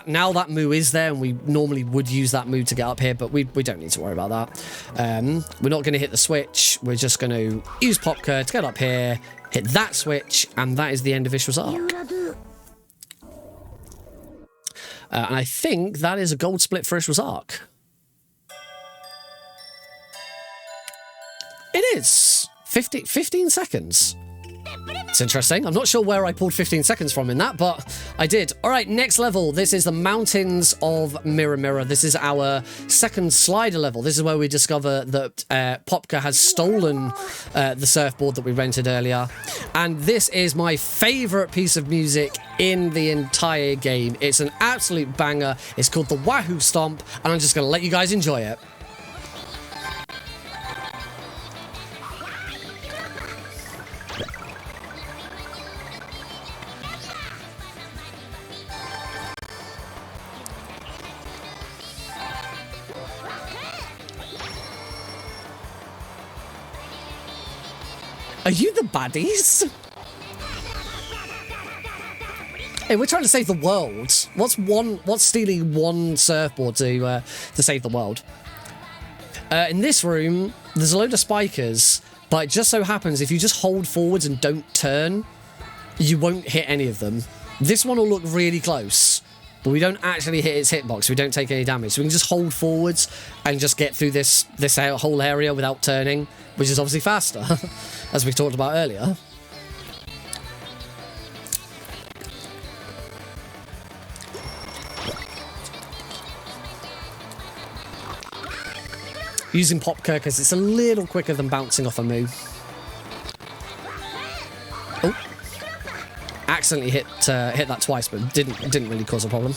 Now that moo is there, and we normally would use that moo to get up here, but we don't need to worry about that. We're not going to hit the switch. We're just going to use Popka to get up here, hit that switch, and that is the end of Ishra's Arc. And I think that is a gold split for Ishra's Arc. It is. 15 seconds. It's interesting. I'm not sure where I pulled 15 seconds from in that, but I did. All right, next level. This is the Mountains of Mirror Mirror. This is our second slider level. This is where we discover that Popka has stolen the surfboard that we rented earlier. And this is my favorite piece of music in the entire game. It's an absolute banger. It's called the Wahoo Stomp, and I'm just going to let you guys enjoy it. Are you the baddies? Hey, we're trying to save the world. What's stealing one surfboard to save the world? In this room, there's a load of spikers, but it just so happens if you just hold forwards and don't turn, you won't hit any of them. This one will look really close, but we don't actually hit its hitbox. We don't take any damage. So we can just hold forwards and just get through this whole area without turning, which is obviously faster, as we talked about earlier. Using Popka because it's a little quicker than bouncing off a move. Oh. Accidentally hit that twice, but didn't really cause a problem.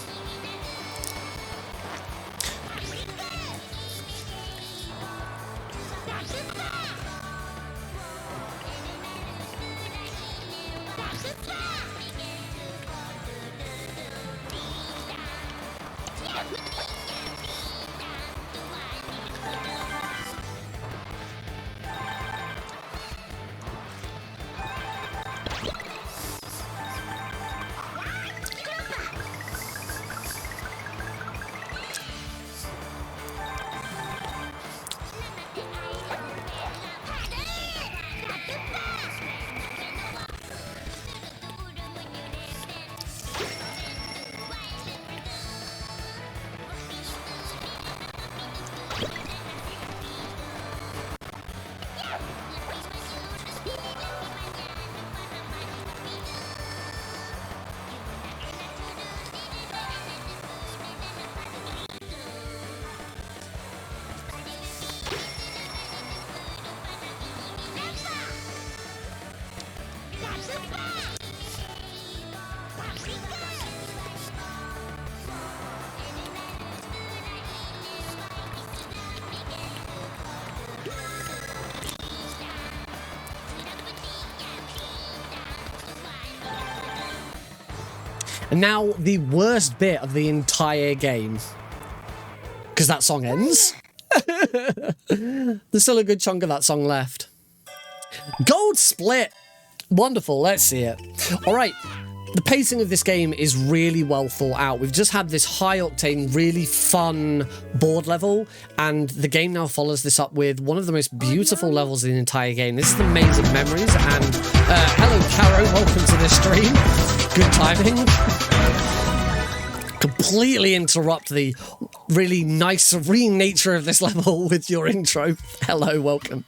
And now the worst bit of the entire game, because that song ends. There's still a good chunk of that song left. Gold split. Wonderful. Let's see it. All right. The pacing of this game is really well thought out. We've just had this high-octane, really fun board level, and the game now follows this up with one of the most beautiful levels in the entire game. This is the Maze of Memories, and hello, Caro. Welcome to the stream. Good timing. Completely interrupt the really nice, serene nature of this level with your intro. Hello, welcome.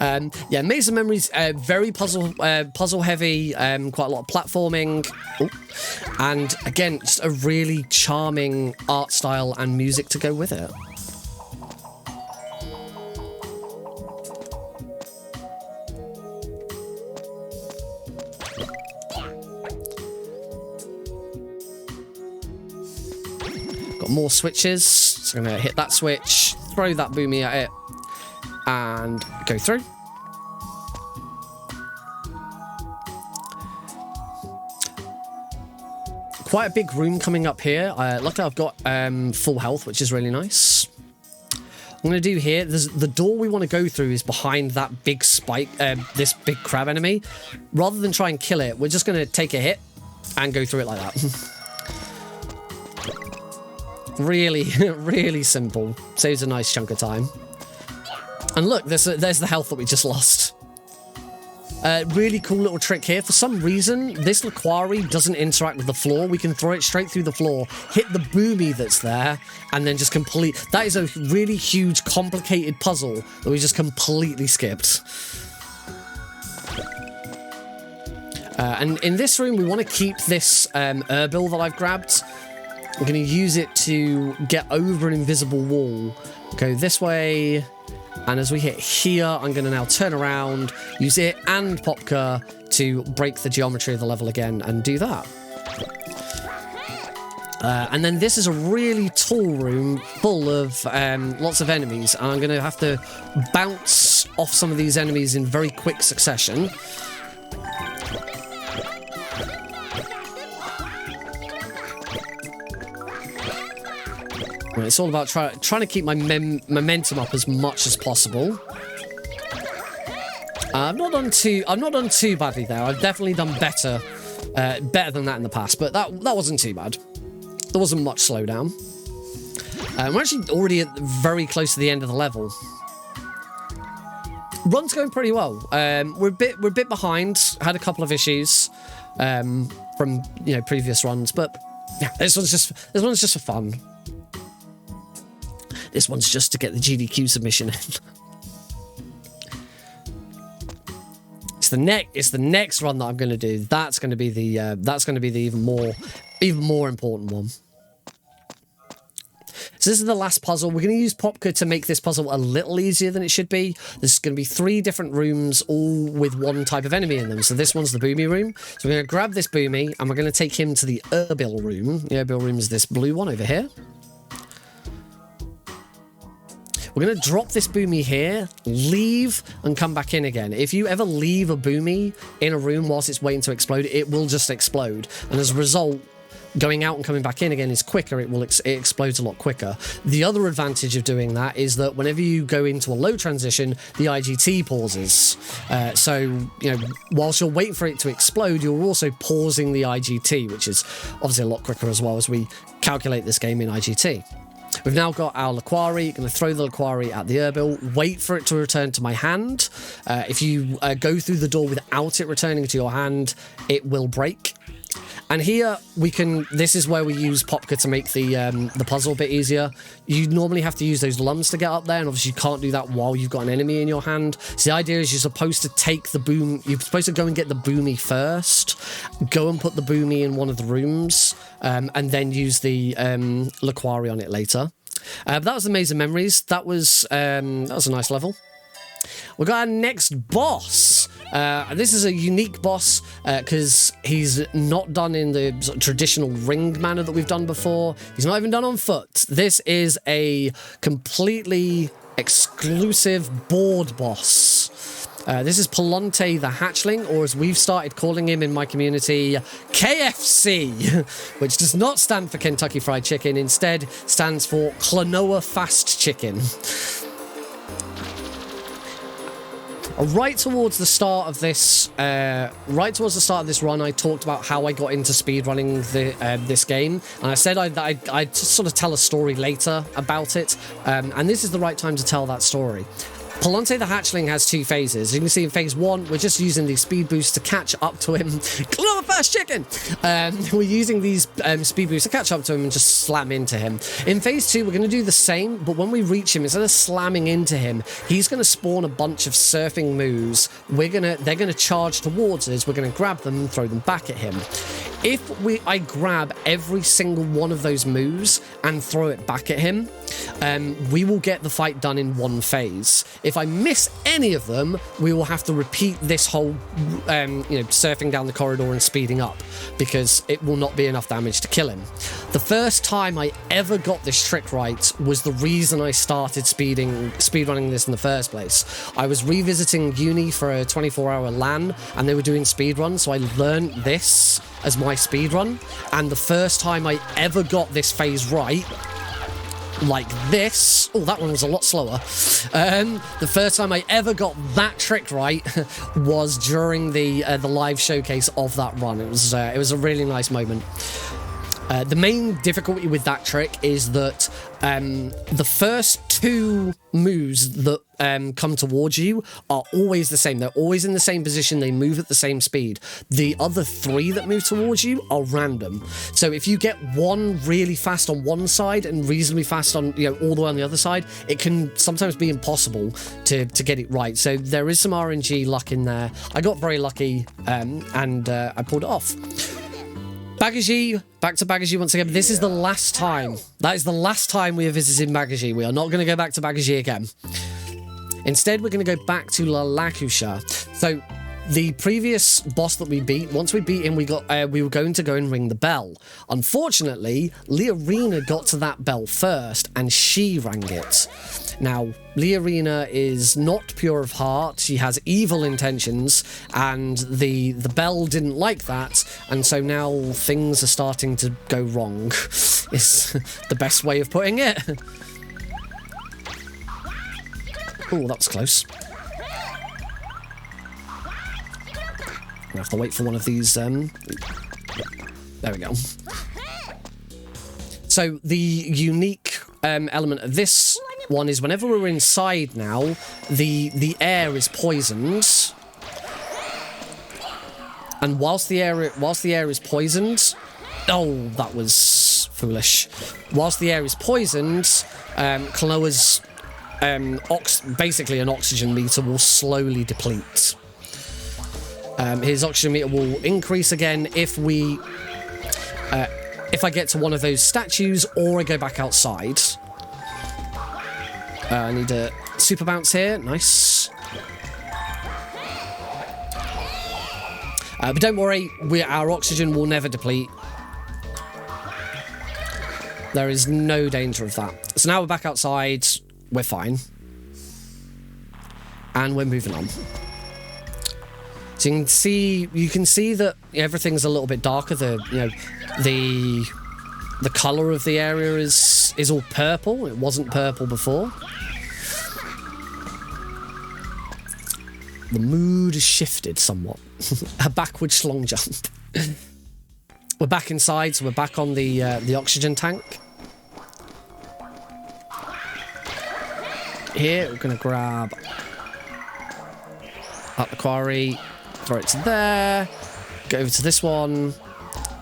Yeah, Maze of Memories, very puzzle heavy, quite a lot of platforming. Ooh. And again, just a really charming art style and music to go with it. Got more switches, so I'm going to hit that switch, throw that boomy at it, and go through. Quite a big room coming up here. Luckily I've got full health, which is really nice. I'm going to do here, the door we want to go through is behind that big spike, this big crab enemy. Rather than try and kill it, we're just going to take a hit and go through it like that. Really, really simple. Saves a nice chunk of time. And look, there's the health that we just lost. Really cool little trick here. For some reason, this Laquari doesn't interact with the floor. We can throw it straight through the floor, hit the boomy that's there, and then just complete... That is a really huge, complicated puzzle that we just completely skipped. And in this room, we want to keep this Erbil that I've grabbed. I'm going to use it to get over an invisible wall. Go this way. And as we hit here, I'm going to now turn around, use it and Popka to break the geometry of the level again and do that. And then this is a really tall room full of lots of enemies. And I'm going to have to bounce off some of these enemies in very quick succession. It's all about trying to keep my momentum up as much as possible. I've not done too badly there. I've definitely done better than that in the past, but that wasn't too bad. There wasn't much slowdown. We're actually already very close to the end of the level. run's going pretty well. We're a bit behind. Had a couple of issues from previous runs, but yeah, this one's just for fun. This one's just to get the GDQ submission in. It's the next run that I'm going to do. That's going to be the even more important one. So this is the last puzzle. We're going to use Popka to make this puzzle a little easier than it should be. There's going to be 3 different rooms, all with one type of enemy in them. So this one's the Boomy room. So we're going to grab this Boomy, and we're going to take him to the Erbil room. The Erbil room is this blue one over here. We're going to drop this Boomy here, leave, and come back in again. If you ever leave a Boomy in a room whilst it's waiting to explode, it will just explode. And as a result, going out and coming back in again is quicker. It explodes a lot quicker. The other advantage of doing that is that whenever you go into a low transition, the IGT pauses. So, whilst you're waiting for it to explode, you're also pausing the IGT, which is obviously a lot quicker as well as we calculate this game in IGT. We've now got our Laquari. Going to throw the Laquari at the Erbil, wait for it to return to my hand. If you go through the door without it returning to your hand, it will break. And here this is where we use Popka to make the puzzle a bit easier. You normally have to use those lungs to get up there, and obviously you can't do that while you've got an enemy in your hand. So the idea is you're supposed to take the you're supposed to go and get the Boomy first, go and put the Boomy in one of the rooms, and then use the Laquari on it later. But that was the Maze of Memories. That was a nice level. We got our next boss. This is a unique boss because he's not done in the sort of traditional ring manner that we've done before. He's not even done on foot. This is a completely exclusive board boss. This is Palante the Hatchling, or as we've started calling him in my community, KFC, which does not stand for Kentucky Fried Chicken. Instead, stands for Klonoa Fast Chicken. Right towards the start of this run, I talked about how I got into speedrunning this game, and I said I'd sort of tell a story later about it, and this is the right time to tell that story. Palante the Hatchling has 2 phases. You can see in phase 1, we're just using these speed boosts to catch up to him. Klonoa Fast Chicken! We're using these speed boosts to catch up to him and just slam into him. In phase 2, we're going to do the same, but when we reach him, instead of slamming into him, he's going to spawn a bunch of surfing moves. They're going to charge towards us. We're going to grab them and throw them back at him. If I grab every single one of those moves and throw it back at him, we will get the fight done in 1 phase. If I miss any of them, we will have to repeat this whole, surfing down the corridor and speeding up, because it will not be enough damage to kill him. The first time I ever got this trick right was the reason I started speedrunning this in the first place. I was revisiting uni for a 24-hour LAN, and they were doing speedruns, so I learned this as my speedrun, and the first time I ever got this phase right, like this. Oh, that one was a lot slower. The first time I ever got that trick right was during the live showcase of that run. It was a really nice moment. The main difficulty with that trick is that the first 2 moves that come towards you are always the same. They're always in the same position. They move at the same speed. The other 3 that move towards you are random. So if you get one really fast on one side and reasonably fast on, all the way on the other side, it can sometimes be impossible to get it right. So there is some RNG luck in there. I got very lucky and I pulled it off. Bagagie, back to Bagagie once again. This is the last time. That is the last time we are visiting Bagagie. We are not going to go back to Bagagie again. Instead, we're going to go back to La Lakusha. So, the previous boss that we beat, once we beat him, we were going to go and ring the bell. Unfortunately, Leorina got to that bell first, and she rang it. Now, Leorina is not pure of heart. She has evil intentions, and the bell didn't like that, and so now things are starting to go wrong. Is the best way of putting it. Oh, that was close. I have to wait for one of these. There we go. So the unique element of this one is whenever we're inside now, the air is poisoned. And whilst the air is poisoned... Oh, that was foolish. Whilst the air is poisoned, Klonoa's basically an oxygen meter will slowly deplete. His oxygen meter will increase again if I get to one of those statues or I go back outside. I need a super bounce here. Nice. But don't worry, our oxygen will never deplete. There is no danger of that. So now we're back outside. We're fine. And we're moving on. So you can see that everything's a little bit darker. The colour of the area is all purple. It wasn't purple before. The mood has shifted somewhat. A backward schlong jump. We're back inside, so we're back on the oxygen tank. Here, we're going to grab up the quarry, throw it to there, go over to this one,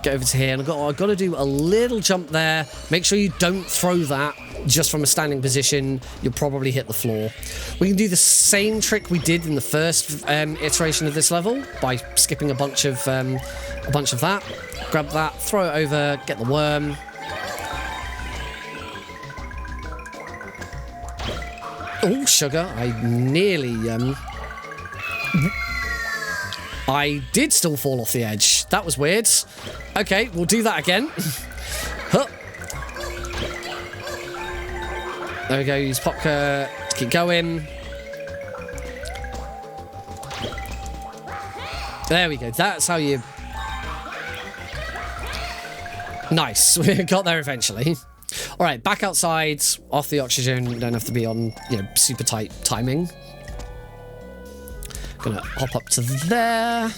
get over to here, and I've got to do a little jump there. Make sure you don't throw that just from a standing position. You'll probably hit the floor. We can do the same trick we did in the first iteration of this level by skipping a bunch of that. Grab that, throw it over, get the worm. Oh, sugar! I nearly I did still fall off the edge. That was weird. Okay, we'll do that again. Huh. There we go, use Popka to keep going. There we go, that's how you... Nice, we got there eventually. Alright, back outside, off the oxygen. We don't have to be on, super tight timing. Gonna hop up to there.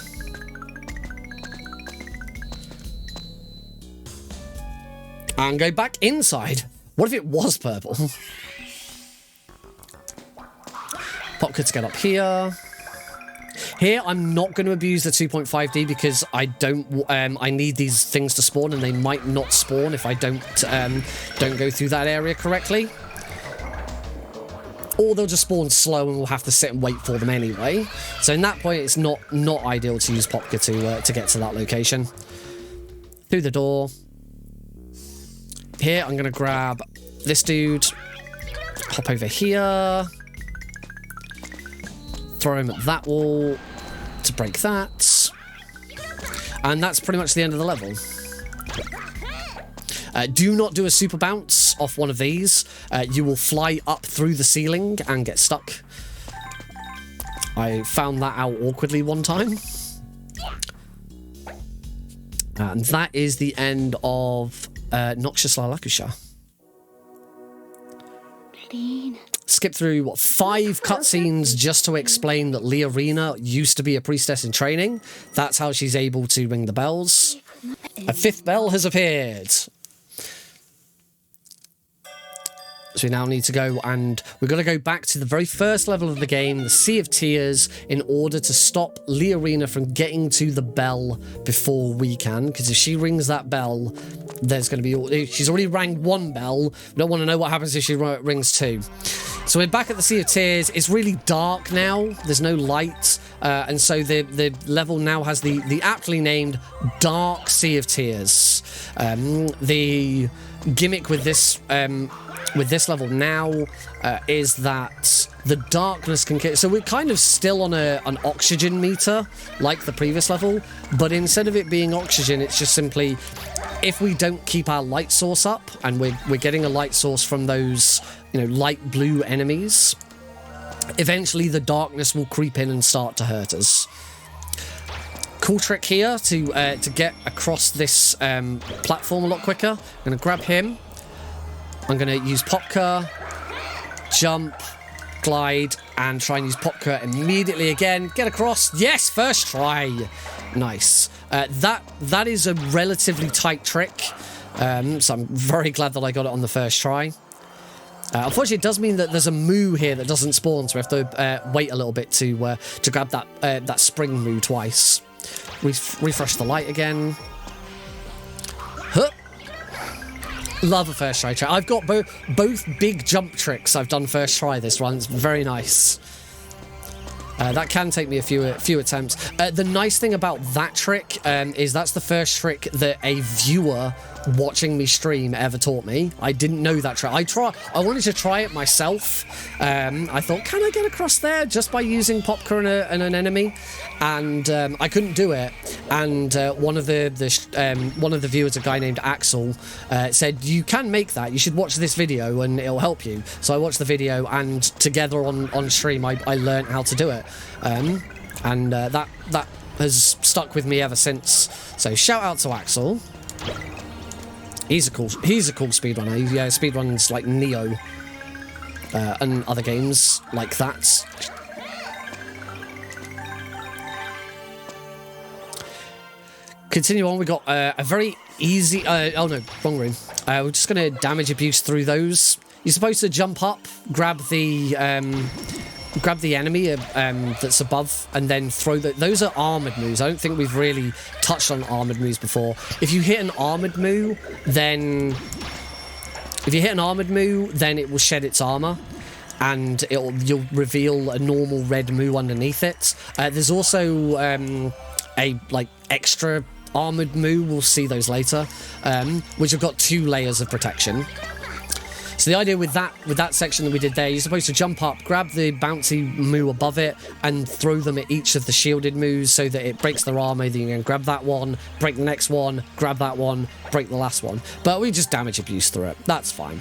And go back inside. What if it was purple? Popka to get up here. Here, I'm not going to abuse the 2.5D because I need these things to spawn, and they might not spawn if I don't go through that area correctly. Or they'll just spawn slow and we'll have to sit and wait for them anyway. So in that point, it's not ideal to use Popka to get to that location. Through the door. Here, I'm going to grab this dude. Hop over here. Throw him at that wall to break that. And that's pretty much the end of the level. Do not do a super bounce off one of these. You will fly up through the ceiling and get stuck. I found that out awkwardly one time. And that is the end of Noxious Lalakusha. Skip through, 5 cutscenes just to explain that Leorina used to be a priestess in training. That's how she's able to ring the bells. A 5th bell has appeared. So we now need to go, and we're going to go back to the very first level of the game, the Sea of Tears, in order to stop Leorina from getting to the bell before we can. Because if she rings that bell, there's going to be... She's already rang 1 bell. We don't want to know what happens if she rings 2. So we're back at the Sea of Tears. It's really dark now. There's no light. And so the level now has the aptly named Dark Sea of Tears. The gimmick with this level now is that the darkness can... So we're kind of still on an oxygen meter, like the previous level, but instead of it being oxygen, it's just simply... If we don't keep our light source up, and we're getting a light source from those, light blue enemies, eventually the darkness will creep in and start to hurt us. Cool trick here to get across this platform a lot quicker. I'm going to grab him. I'm going to use Popka, jump, glide, and try and use Popka immediately again. Get across. Yes, first try. Nice. That is a relatively tight trick, so I'm very glad that I got it on the first try. Unfortunately, it does mean that there's a moo here that doesn't spawn, so we have to wait a little bit to grab that spring moo twice. Refresh the light again. Huh. Love a first try trick. I've got both big jump tricks I've done first try this run. It's very nice. That can take me a few attempts. The nice thing about that trick is that's the first trick that a viewer watching me stream ever taught me. I didn't know that trick. I wanted to try it myself. I thought, can I get across there just by using popcorn and an enemy? And I couldn't do it. And one of the viewers, a guy named Axel, said, "You can make that. You should watch this video and it'll help you." So I watched the video, and together on stream, I learned how to do it. And that has stuck with me ever since. So shout out to Axel. He's a cool speedrunner. He speedruns like Neo and other games like that. Continue on. We got a very easy. Oh no, wrong room. We're just gonna damage abuse through those. You're supposed to jump up, grab the enemy that's above, and then throw those are armored moves. I don't think we've really touched on armored moves before. If you hit an armored move, then it will shed its armor, and you'll reveal a normal red moo underneath it. There's also a extra armored moo. We'll see those later, which have got 2 layers of protection. So the idea with that section that we did there, you're supposed to jump up, grab the bouncy moo above it, and throw them at each of the shielded moos so that it breaks their armor. Then you can grab that one, break the next one, grab that one, break the last one. But we just damage abuse through it. That's fine.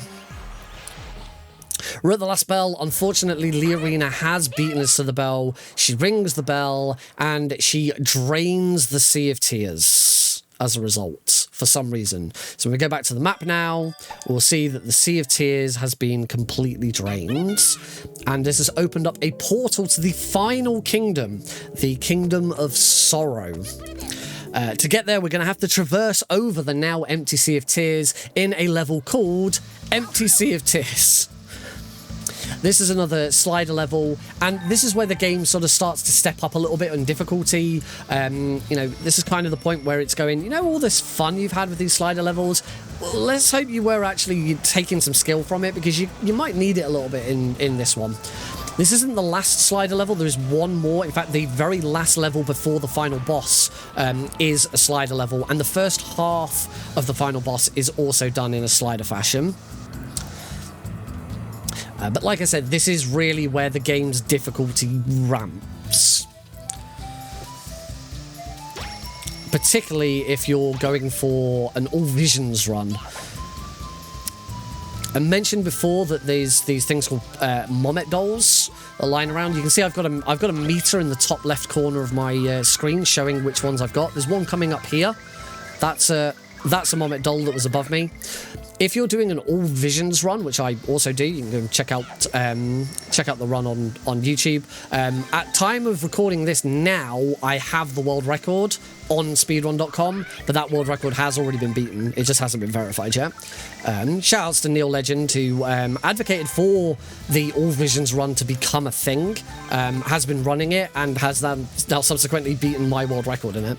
We're at the last bell. Unfortunately, Leorina has beaten us to the bell. She rings the bell, and she drains the Sea of Tears as a result, for some reason. So when we go back to the map now, we'll see that the Sea of Tears has been completely drained, and this has opened up a portal to the final kingdom, the Kingdom of Sorrow. To get there, we're going to have to traverse over the now empty Sea of Tears in a level called Empty Sea of Tears. This is another slider level, and this is where the game sort of starts to step up a little bit in difficulty. This is kind of the point where it's going, all this fun you've had with these slider levels, well, let's hope you were actually taking some skill from it, because you might need it a little bit in this one. This isn't the last slider level. There is one more. In fact, the very last level before the final boss is a slider level, and the first half of the final boss is also done in a slider fashion. But like I said, this is really where the game's difficulty ramps. Particularly if you're going for an all visions run. I mentioned before that there's these things called Mommet dolls that are lying around. You can see I've got a meter in the top left corner of my screen showing which ones I've got. There's one coming up here. That's a Mommet doll that was above me. If you're doing an all visions run, which I also do, you can go and check out the run on YouTube. At time of recording this now, I have the world record on speedrun.com, but that world record has already been beaten. It just hasn't been verified yet. Shout outs to Neil Legend, who advocated for the all visions run to become a thing, has been running it, and has now subsequently beaten my world record in it.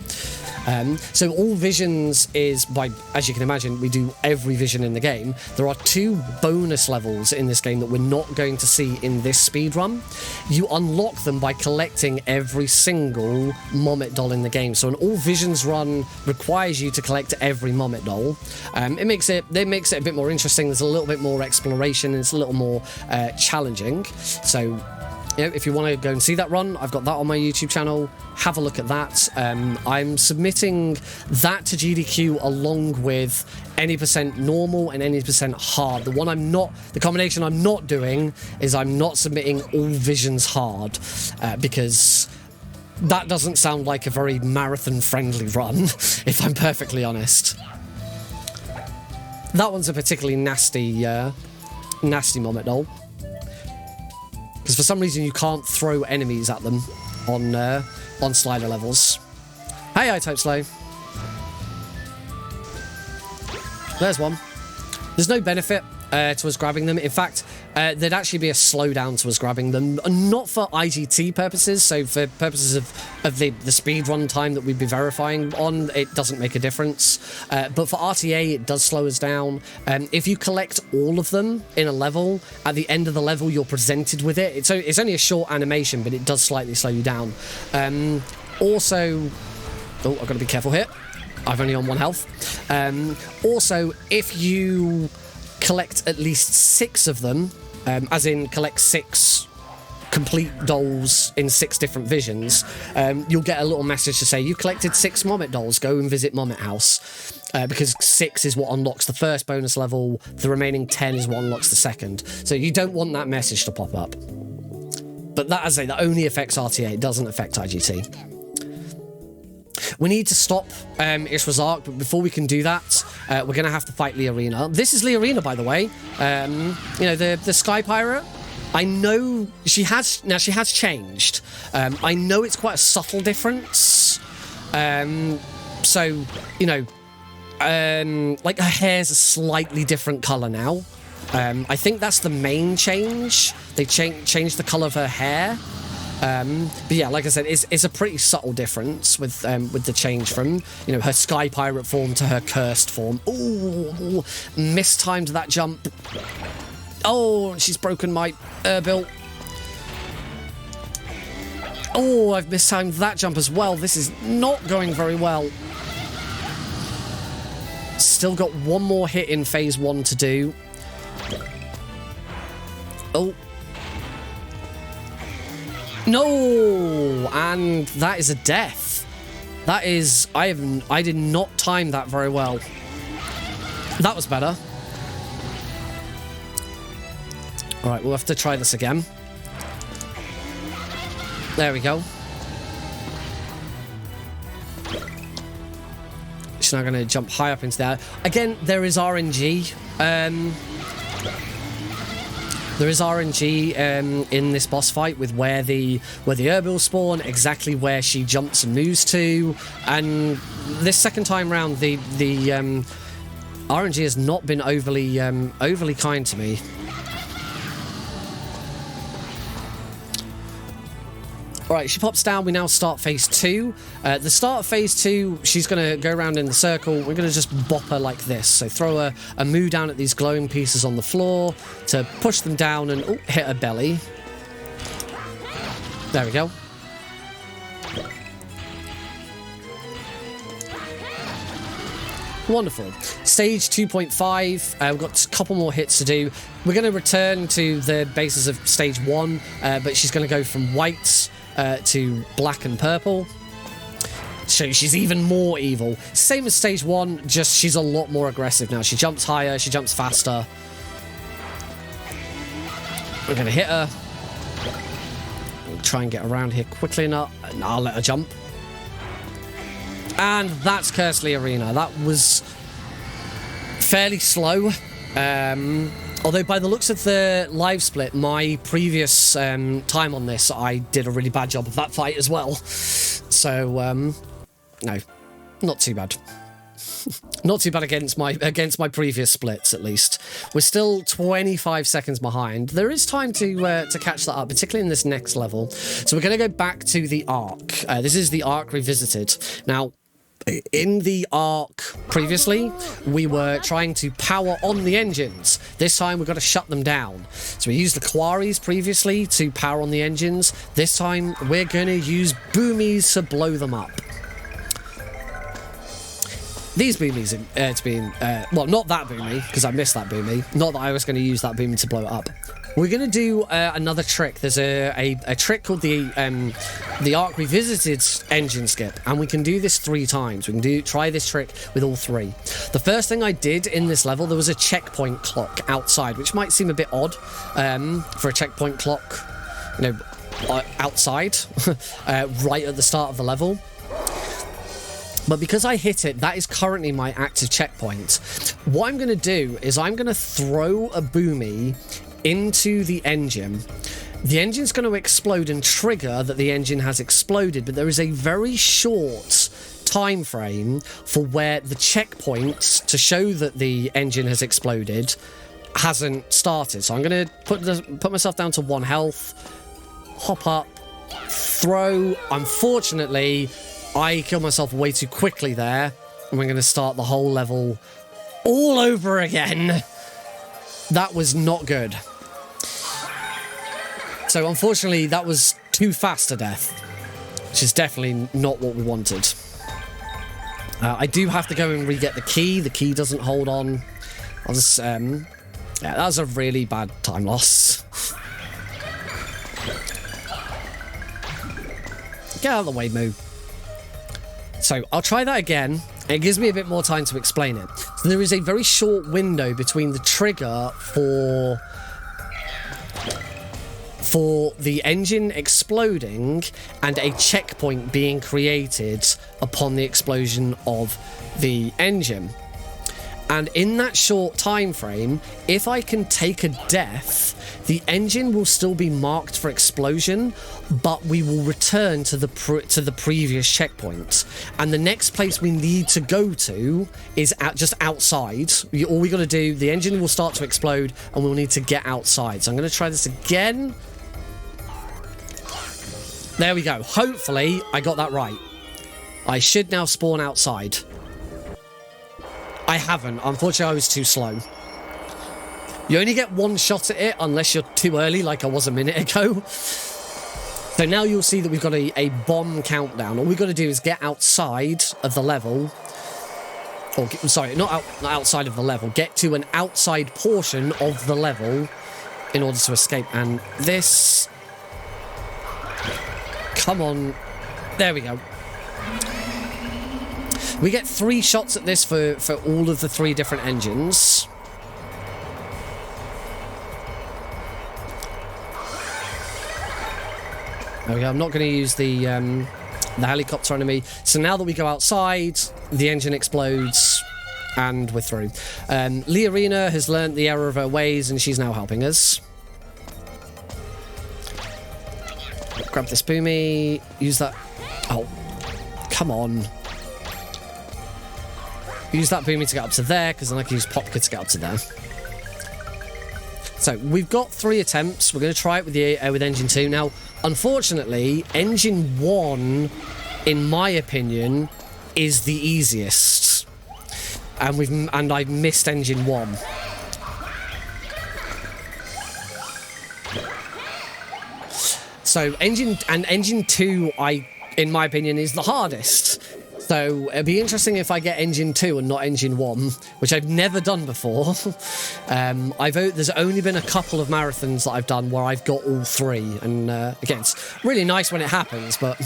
So all visions is, as you can imagine, we do every vision in the game. There are 2 bonus levels in this game that we're not going to see in this speedrun. You unlock them by collecting every single Mommet doll in the game. So an all visions run requires you to collect every Mommet doll. It makes it a bit more interesting. There's a little bit more exploration, and it's a little more challenging. So if you want to go and see that run, I've got that on my YouTube channel. Have a look at that. I'm submitting that to GDQ along with any % normal and any % hard. The combination I'm not doing is I'm not submitting all visions hard, because that doesn't sound like a very marathon-friendly run, if I'm perfectly honest. That one's a particularly nasty Mommet doll. Because for some reason you can't throw enemies at them on slider levels. Hey, I-Type Slow. There's one. There's no benefit to us grabbing them. In fact, there'd actually be a slowdown to us grabbing them, not for IGT purposes, so for purposes of the speedrun time that we'd be verifying on, it doesn't make a difference. But for RTA, it does slow us down. If you collect all of them in a level, at the end of the level, you're presented with it. It's only a short animation, but it does slightly slow you down. Also, oh, I've got to be careful here. I've only on 1 health. Also, if you collect at least 6 of them, as in collect 6 complete dolls in 6 different visions, you'll get a little message to say, you collected 6 Mommet dolls, go and visit Mommet House. Because 6 is what unlocks the first bonus level, the remaining 10 is what unlocks the second. So you don't want that message to pop up. But that, as I say, that only affects RTA, it doesn't affect IGT. We need to stop Ishra's arc, but before we can do that, we're going to have to fight Leorina. This is Leorina, by the way. You know, the Sky Pirate. I know she has changed. I know it's quite a subtle difference. So, you know, like her hair's a slightly different colour now. I think that's the main change. They changed the colour of her hair. But yeah, like I said, it's a pretty subtle difference with the change from, you know, her Sky Pirate form to her cursed form. Ooh, mistimed that jump. Oh, she's broken my build. Oh, I've mistimed that jump as well. This is not going very well. Still got 1 more hit in phase 1 to do. Oh. No! And that is a death. That is... I did not time that very well. That was better. Alright, we'll have to try this again. There we go. She's now going to jump high up into there. Again, there is RNG. There is RNG in this boss fight with where the Erbil spawn, exactly where she jumps and moves to, and this second time round, the RNG has not been overly kind to me. Alright, she pops down, we now start phase 2. The start of phase 2, she's going to go around in the circle. We're going to just bop her like this. So throw a moo down at these glowing pieces on the floor to push them down and hit her belly. There we go. Wonderful. Stage 2.5, we've got a couple more hits to do. We're going to return to the bases of stage 1, but she's going to go from white to black and purple. So she's even more evil. Same as stage 1, just she's a lot more aggressive now. She jumps higher, she jumps faster. We're going to hit her. We'll try and get around here quickly enough. And I'll let her jump. And that's Cursed Leorina. That was fairly slow. Although by the looks of the live split, my previous time on this, I did a really bad job of that fight as well. So, no, not too bad. Not too bad against my previous splits, at least. We're still 25 seconds behind. There is time to catch that up, particularly in this next level. So we're going to go back to the Arc. This is the Arc Revisited. Now, in the Arc previously, we were trying to power on the engines. This time we've got to shut them down. So we used the Quarries previously to power on the engines. This time we're going to use boomies to blow them up. These boomies, well, not that boomy, because I missed that boomy. Not that I was going to use that boomy to blow it up. We're going to do another trick. There's a trick called the Arc Revisited engine skip, and we can do this 3 times. We can try this trick with all 3. The first thing I did in this level, there was a checkpoint clock outside, which might seem a bit odd for a checkpoint clock, you know, outside, right at the start of the level. But because I hit it, that is currently my active checkpoint. What I'm going to do is I'm going to throw a boomy into the engine. The engine's going to explode and trigger that the engine has exploded, but there is a very short time frame for where the checkpoints to show that the engine has exploded hasn't started. So I'm going to put myself down to 1 health, hop up, throw. Unfortunately, I killed myself way too quickly there, and we're going to start the whole level all over again. That was not good. So unfortunately, that was too fast a death, which is definitely not what we wanted. I do have to go and re-get the key. The key doesn't hold on. I'll just, yeah, that was a really bad time loss. Get out of the way, Moo. So I'll try that again. It gives me a bit more time to explain it. So there is a very short window between the trigger for the engine exploding and a checkpoint being created upon the explosion of the engine. And in that short time frame, if I can take a death, the engine will still be marked for explosion, but we will return to the previous checkpoint. And the next place we need to go to is just outside. All we got to do, the engine will start to explode, and we'll need to get outside. So I'm going to try this again. There we go. Hopefully, I got that right. I should now spawn outside. I haven't. Unfortunately, I was too slow. You only get 1 shot at it unless you're too early, like I was a minute ago. So now you'll see that we've got a bomb countdown. All we've got to do is get outside of the level. Or, sorry, not outside of the level. Get to an outside portion of the level in order to escape. And this... Come on. There we go. We get 3 shots at this for all of the 3 different engines. There we go. I'm not going to use the helicopter enemy. So now that we go outside, the engine explodes, and we're through. Leorina has learnt the error of her ways, and she's now helping us. Grab this boomy. Use that. Oh, come on. Use that boomy to get up to there, because then I can use Popka to get up to there. So we've got 3 attempts. We're going to try it with engine 2. Now, unfortunately, engine 1, in my opinion, is the easiest, and I've missed engine 1. So engine 2, in my opinion, is the hardest. So it'd be interesting if I get engine 2 and not engine 1, which I've never done before. There's only been a couple of marathons that I've done where I've got all 3, and again, it's really nice when it happens, but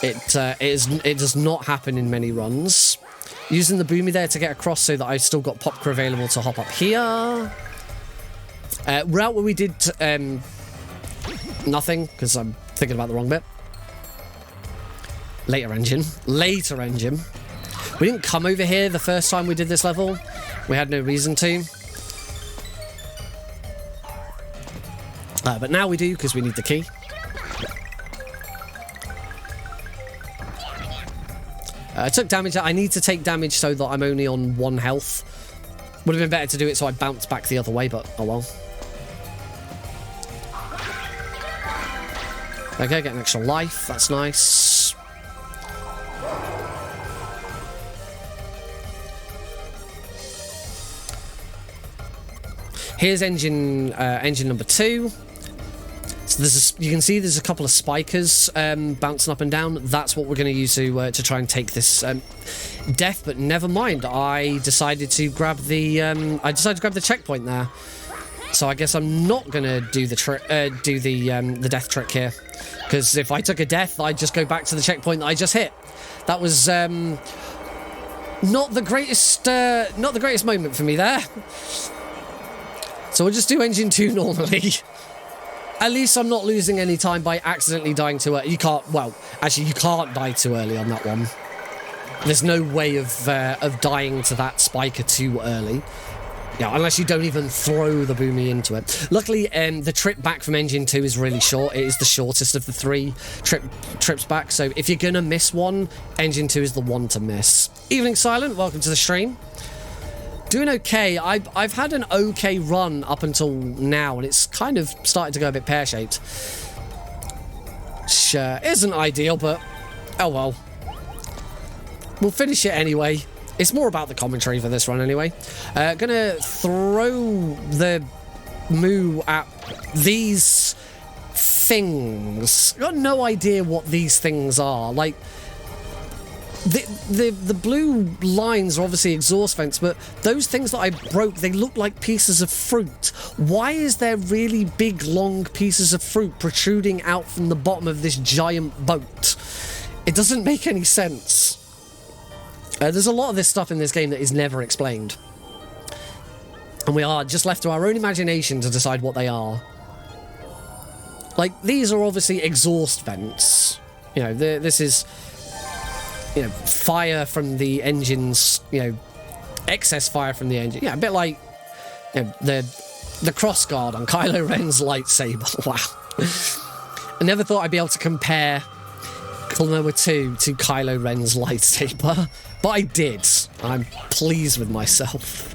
it does not happen in many runs. Using the boomy there to get across so that I've still got Popka available to hop up here. Route where we did nothing, because I'm thinking about the wrong bit. Later engine. We didn't come over here the first time we did this level. We had no reason to. But now we do, because we need the key. I took damage. I need to take damage so that I'm only on 1 health. Would have been better to do it so I bounced back the other way, but oh well. Okay, get an extra life. That's nice. Here's engine number 2. So you can see there's a couple of spikers bouncing up and down. That's what we're going to use to try and take this death. But never mind. I decided to grab the checkpoint there. So I guess I'm not going to do the death trick here, because if I took a death, I'd just go back to the checkpoint that I just hit. That was not the greatest moment for me there. So we'll just do engine 2 normally. At least I'm not losing any time by accidentally dying too early. You can't die too early on that one. There's no way of dying to that spiker too early. Yeah, unless you don't even throw the boomy into it. Luckily, the trip back from engine 2 is really short. It is the shortest of the 3 trips back. So if you're going to miss one, engine 2 is the one to miss. Evening Silent, welcome to the stream. Doing okay. I've had an okay run up until now, and it's kind of started to go a bit pear-shaped. Sure, isn't ideal, but oh well. We'll finish it anyway. It's more about the commentary for this run anyway. Gonna throw the moo at these things. Got no idea what these things are. Like, the blue lines are obviously exhaust vents, but those things that I broke, they look like pieces of fruit. Why is there really big, long pieces of fruit protruding out from the bottom of this giant boat? It doesn't make any sense. There's a lot of this stuff in this game that is never explained. And we are just left to our own imagination to decide what they are. Like, these are obviously exhaust vents. You know, this is... you know, fire from the engines, you know, excess fire from the engine. Yeah, a bit like, you know, the crossguard on Kylo Ren's lightsaber. Wow. I never thought I'd be able to compare Klonoa 2 to Kylo Ren's lightsaber, but I did. I'm pleased with myself.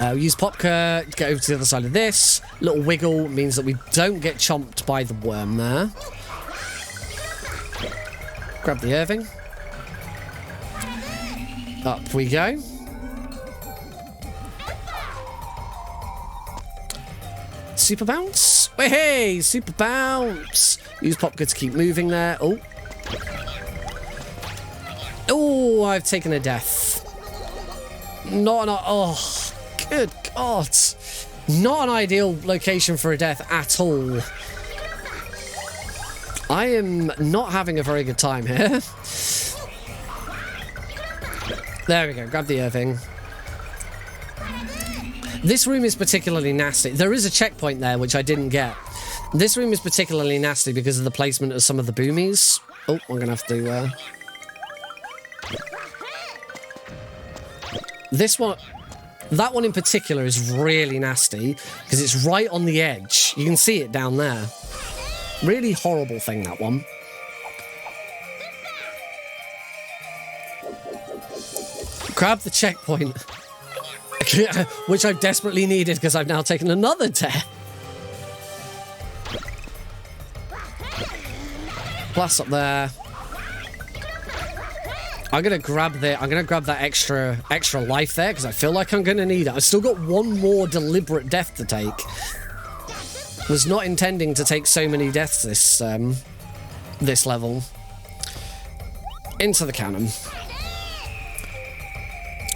Use Popka, get over to the other side of this. Little wiggle means that we don't get chomped by the worm there. Grab the Irving. Up we go. Super bounce. Hey, super bounce. Use Popka to keep moving there. Oh. Oh, I've taken a death. Not an... oh, good God. Not an ideal location for a death at all. I am not having a very good time here. There we go, grab the Irving. This room is particularly nasty. There is a checkpoint there, which I didn't get. This room is particularly nasty because of the placement of some of the boomies. Oh, I'm going to have to... This one... that one in particular is really nasty because it's right on the edge. You can see it down there. Really horrible thing, that one. Grab the checkpoint. Which I've desperately needed because I've now taken another death. Plus up there. I'm gonna grab that extra life there because I feel like I'm gonna need it. I've still got one more deliberate death to take. Was not intending to take so many deaths this level. Into the cannon.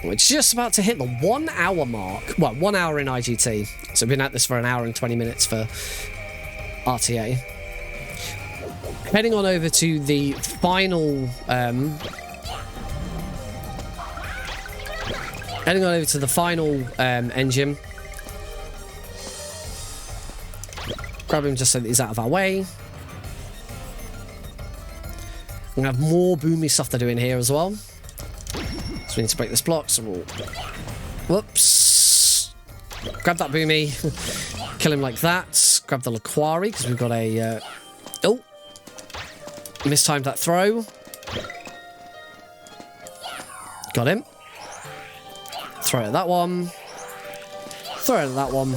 We're just about to hit the 1 hour mark. Well, 1 hour in IGT. So we've been at this for an hour and 20 minutes for RTA. Heading on over to the final... heading on over to the final engine. Grab him just so that he's out of our way. We're going to have more boomy stuff to do in here as well. So we need to break this block, so we'll... whoops. Grab that boomy. Kill him like that. Grab the Laquari, because we've got a... oh! Mistimed that throw. Got him. Throw it at that one. Throw it at that one.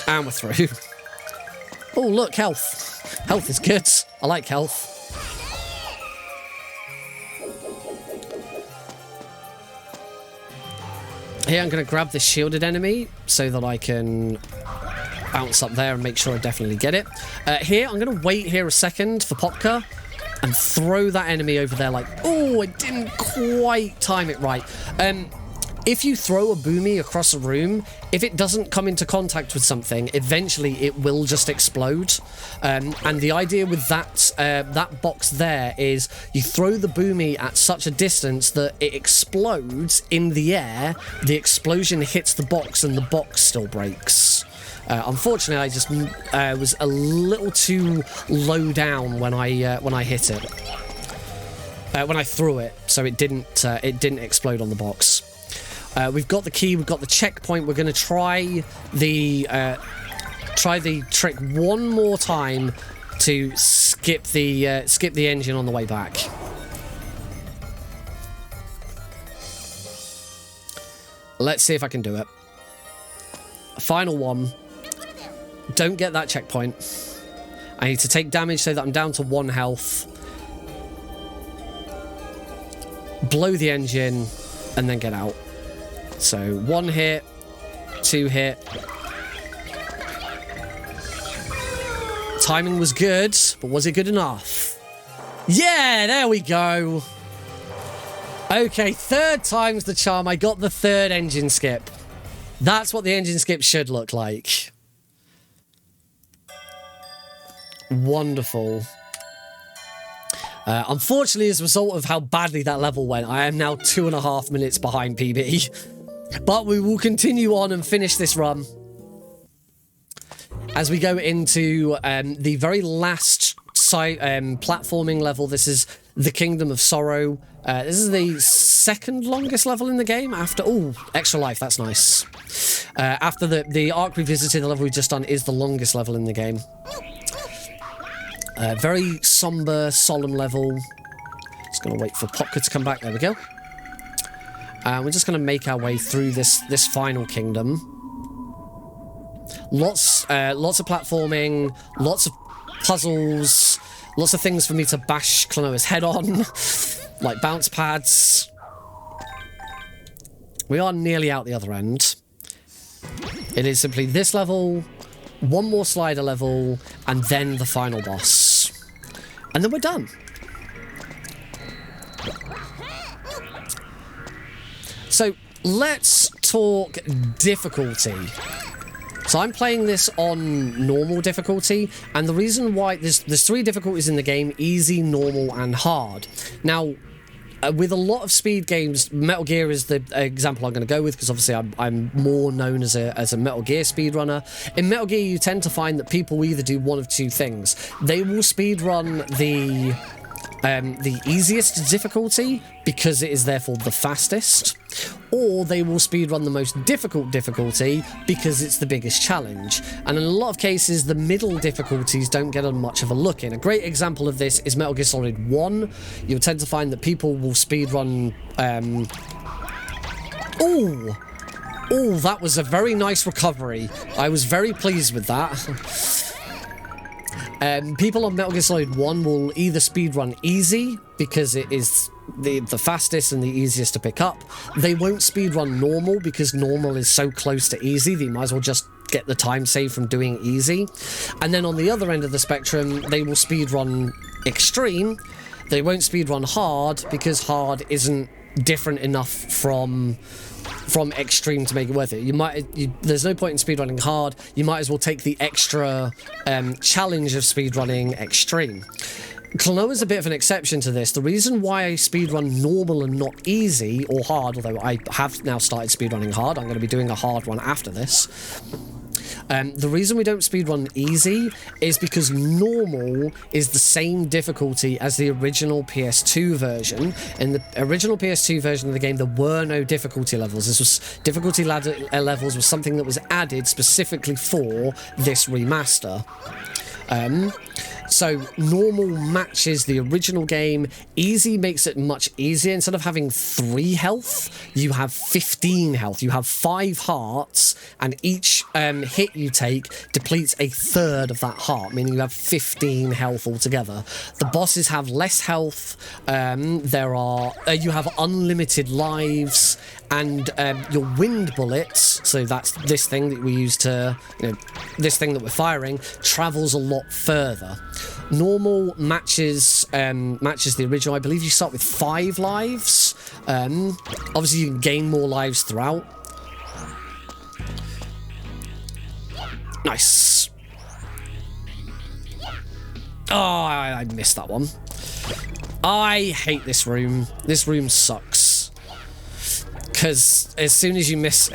And we're through. Oh, look, health. Health is good. I like health. Here, I'm going to grab this shielded enemy so that I can bounce up there and make sure I definitely get it. Here, I'm going to wait here a second for Popka and throw that enemy over there like... oh, I didn't quite time it right. If you throw a boomy across a room, if it doesn't come into contact with something, eventually it will just explode. And the idea with that box there is you throw the boomy at such a distance that it explodes in the air, the explosion hits the box and the box still breaks. Unfortunately, I just was a little too low down when I hit it. When I threw it, so it didn't explode on the box. We've got the key, we've got the checkpoint. We're going to try the trick one more time to skip the engine on the way back. Let's see if I can do it. Final one. Don't get that checkpoint. I need to take damage so that I'm down to 1 health. Blow the engine and then get out. So 1 hit, 2 hit. Timing was good, but was it good enough? Yeah, there we go. Okay, 3rd time's the charm. I got the 3rd engine skip. That's what the engine skip should look like. Wonderful. Unfortunately, as a result of how badly that level went, I am now 2.5 minutes behind PB. But we will continue on and finish this run. As we go into the very last platforming level, this is the Kingdom of Sorrow. This is the 2nd longest level in the game after... Oh, extra life, that's nice. After the Ark Revisited, the level we've just done is the longest level in the game. Very somber, solemn level. Just going to wait for Popka to come back. There we go. We're just going to make our way through this final kingdom. Lots of platforming, lots of puzzles, lots of things for me to bash Klonoa's head on, like bounce pads. We are nearly out the other end. It is simply this level, 1 more slider level, and then the final boss. And then we're done. So let's talk difficulty. So I'm playing this on normal difficulty, and the reason why there's 3 difficulties in the game: easy, normal, and hard. Now, with a lot of speed games, Metal Gear is the example I'm going to go with, because obviously I'm more known as a Metal Gear speedrunner. In Metal Gear, you tend to find that people either do one of 2 things. They will speedrun the easiest difficulty because it is therefore the fastest, or they will speedrun the most difficult difficulty because it's the biggest challenge. And in a lot of cases, the middle difficulties don't get much of a look in. A great example of this is Metal Gear Solid 1. You'll tend to find that people will speedrun... Oh, that was a very nice recovery. I was very pleased with that. People on Metal Gear Solid 1 will either speedrun easy, because it is the fastest and the easiest to pick up. They won't speedrun normal, because normal is so close to easy that you might as well just get the time saved from doing easy. And then on the other end of the spectrum, they will speedrun extreme. They won't speedrun hard, because hard isn't different enough from extreme to make it worth it. There's no point in speedrunning hard. You might as well take the extra challenge of speedrunning extreme. Klonoa is a bit of an exception to this. The reason why I speedrun normal and not easy or hard, although I have now started speedrunning hard, I'm going to be doing a hard one after this. The reason we don't speedrun easy is because normal is the same difficulty as the original PS2 version. In the original PS2 version of the game, there were no difficulty levels. This was difficulty levels was something that was added specifically for this remaster. So normal matches the original game. Easy makes it much easier. Instead of having 3 health, you have 15 health. You have 5 hearts, and each hit you take depletes a third of that heart, meaning you have 15 health altogether. The bosses have less health. You have unlimited lives, and your wind bullets, so that's this thing that we use to, this thing that we're firing, travels a lot further. Normal matches the original. I believe you start with 5 lives. Obviously, you can gain more lives throughout. Nice. Oh, I missed that one. I hate this room. This room sucks. Because as soon as you miss...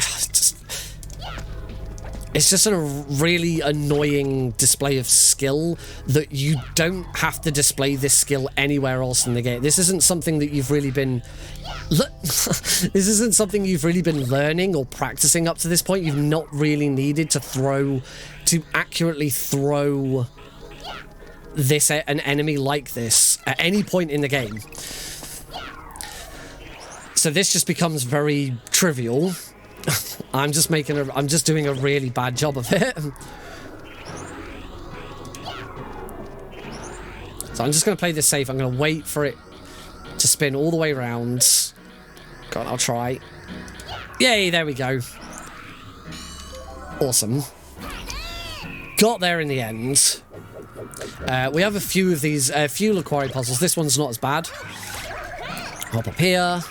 It's just a really annoying display of skill that you don't have to display this skill anywhere else in the game. This isn't something that you've really been... This isn't something you've really been learning or practicing up to this point. You've not really needed to accurately throw an enemy like this at any point in the game. So this just becomes very trivial. I'm just doing a really bad job of it. So I'm just going to play this safe. I'm going to wait for it to spin all the way around. God, I'll try. Yay, there we go. Awesome. Got there in the end. We have a few of these fuel quarry puzzles. This one's not as bad. Hop up here.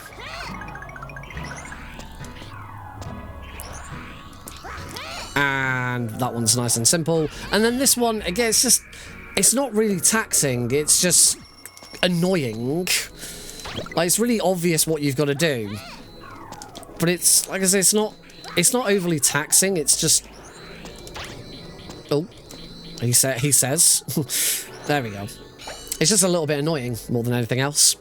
And that one's nice and simple. And then this one, again, it's not really taxing. It's just annoying. Like, it's really obvious what you've got to do. But it's, like I say, it's not overly taxing. It's just... Oh. He says. There we go. It's just a little bit annoying, more than anything else.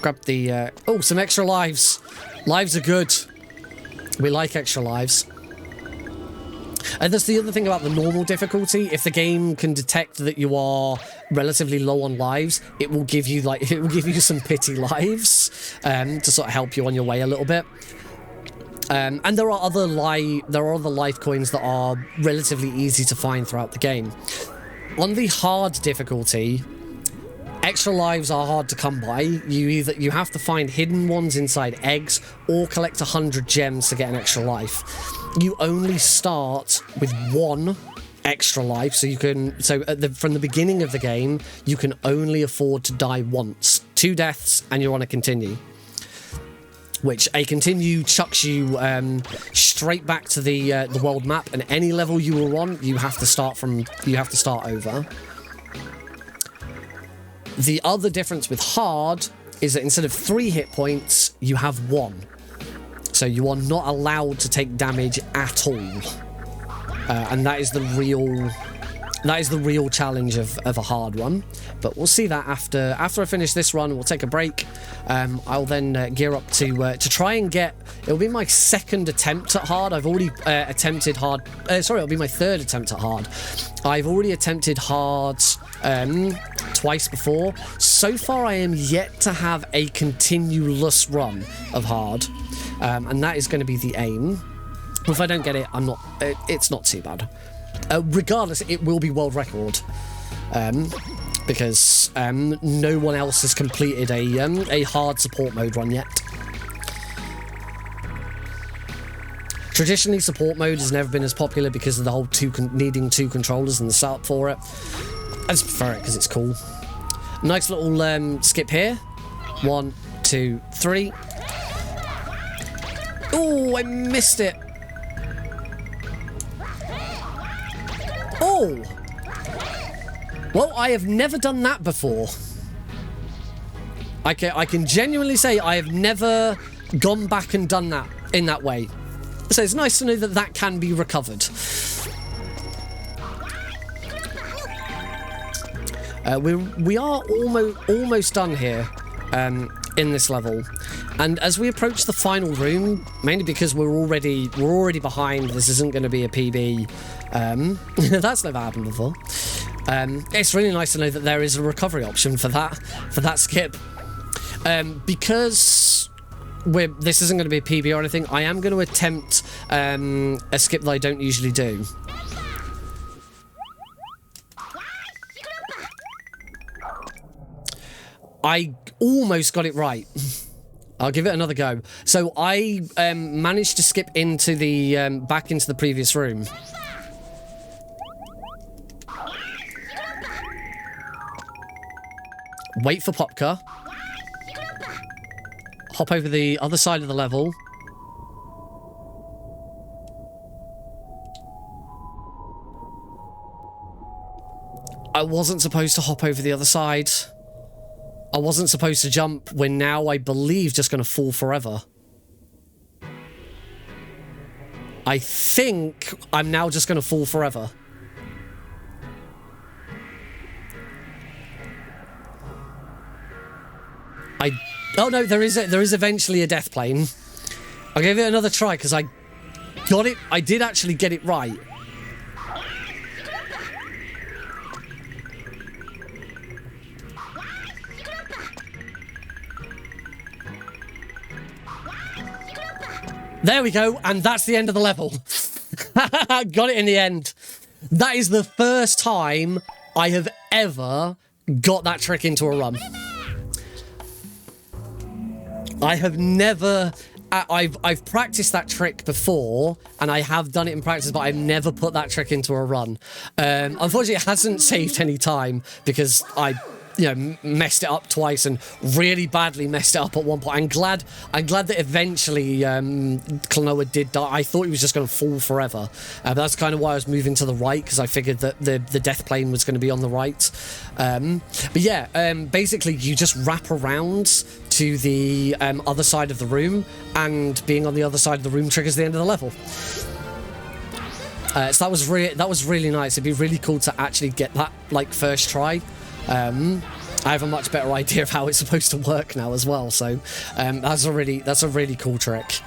Grab the... oh, some extra lives. Lives are good. We like extra lives. And that's the other thing about the normal difficulty. If the game can detect that you are relatively low on lives, it will give you some pity lives to sort of help you on your way a little bit. And there are other life coins that are relatively easy to find throughout the game. On the hard difficulty, extra lives are hard to come by. You have to find hidden ones inside eggs or collect 100 gems to get an extra life. You only start with 1 extra life, so from the beginning of the game, you can only afford to die once. 2 deaths and you're on a continue. Which a continue chucks you straight back to the world map, and any level you were on, you have to start over. The other difference with hard is that instead of 3 hit points, you have 1. So you are not allowed to take damage at all. And that is the real challenge of a hard one. But we'll see that after I finish this run. We'll take a break. I'll then gear up to try and get... It'll be my second attempt at hard. I've already attempted hard... sorry, it'll be my third attempt at hard. I've already attempted hard twice before. So far, I am yet to have a continuous run of hard. And that is going to be the aim. If I don't get it, it's not too bad. Regardless, it will be world record. Because no one else has completed a hard support mode run yet. Traditionally, support mode has never been as popular because of the whole needing 2 controllers and the setup for it. I just prefer it because it's cool. Nice little skip here. 1, 2, 3. Oh, I missed it. Oh! Well, I have never done that before. I can genuinely say I have never gone back and done that in that way. So it's nice to know that that can be recovered. We are almost done here in this level. And as we approach the final room, mainly because we're already behind, this isn't going to be a PB. That's never happened before. It's really nice to know that there is a recovery option for that skip. Because this isn't going to be a PB or anything, I am going to attempt a skip that I don't usually do. I almost got it right. I'll give it another go. So I managed to skip into the back into the previous room. Wait for Popka. Hop over the other side of the level. I wasn't supposed to hop over the other side. I wasn't supposed to jump. We're now, I believe, just going to fall forever. I think I'm now just going to fall forever. Oh no, there is eventually a death plane. I'll give it another try because I got it. I did actually get it right. There we go, and that's the end of the level. Got it in the end. That is the first time I have ever got that trick into a run. I have never... I've practiced that trick before, and I have done it in practice, but I've never put that trick into a run. Unfortunately, it hasn't saved any time because I, messed it up twice and really badly messed it up at one point. I'm glad that eventually Klonoa did die. I thought he was just going to fall forever. But that's kind of why I was moving to the right, because I figured that the death plane was going to be on the right. But yeah, basically you just wrap around to the other side of the room, and being on the other side of the room triggers the end of the level. So that was really nice. It'd be really cool to actually get that first try. I have a much better idea of how it's supposed to work now as well. So that's a really cool trick.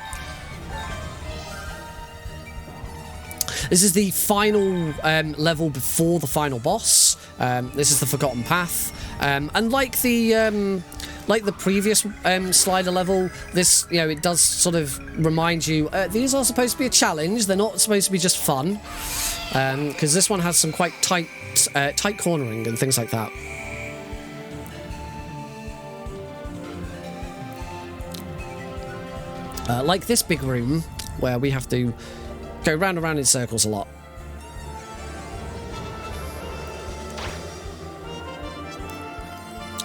This is the final level before the final boss. This is the Forgotten Path, and like the previous slider level, this it does sort of remind you these are supposed to be a challenge. They're not supposed to be just fun, because this one has some quite tight cornering and things like that. Like this big room where we have to go round and round in circles a lot.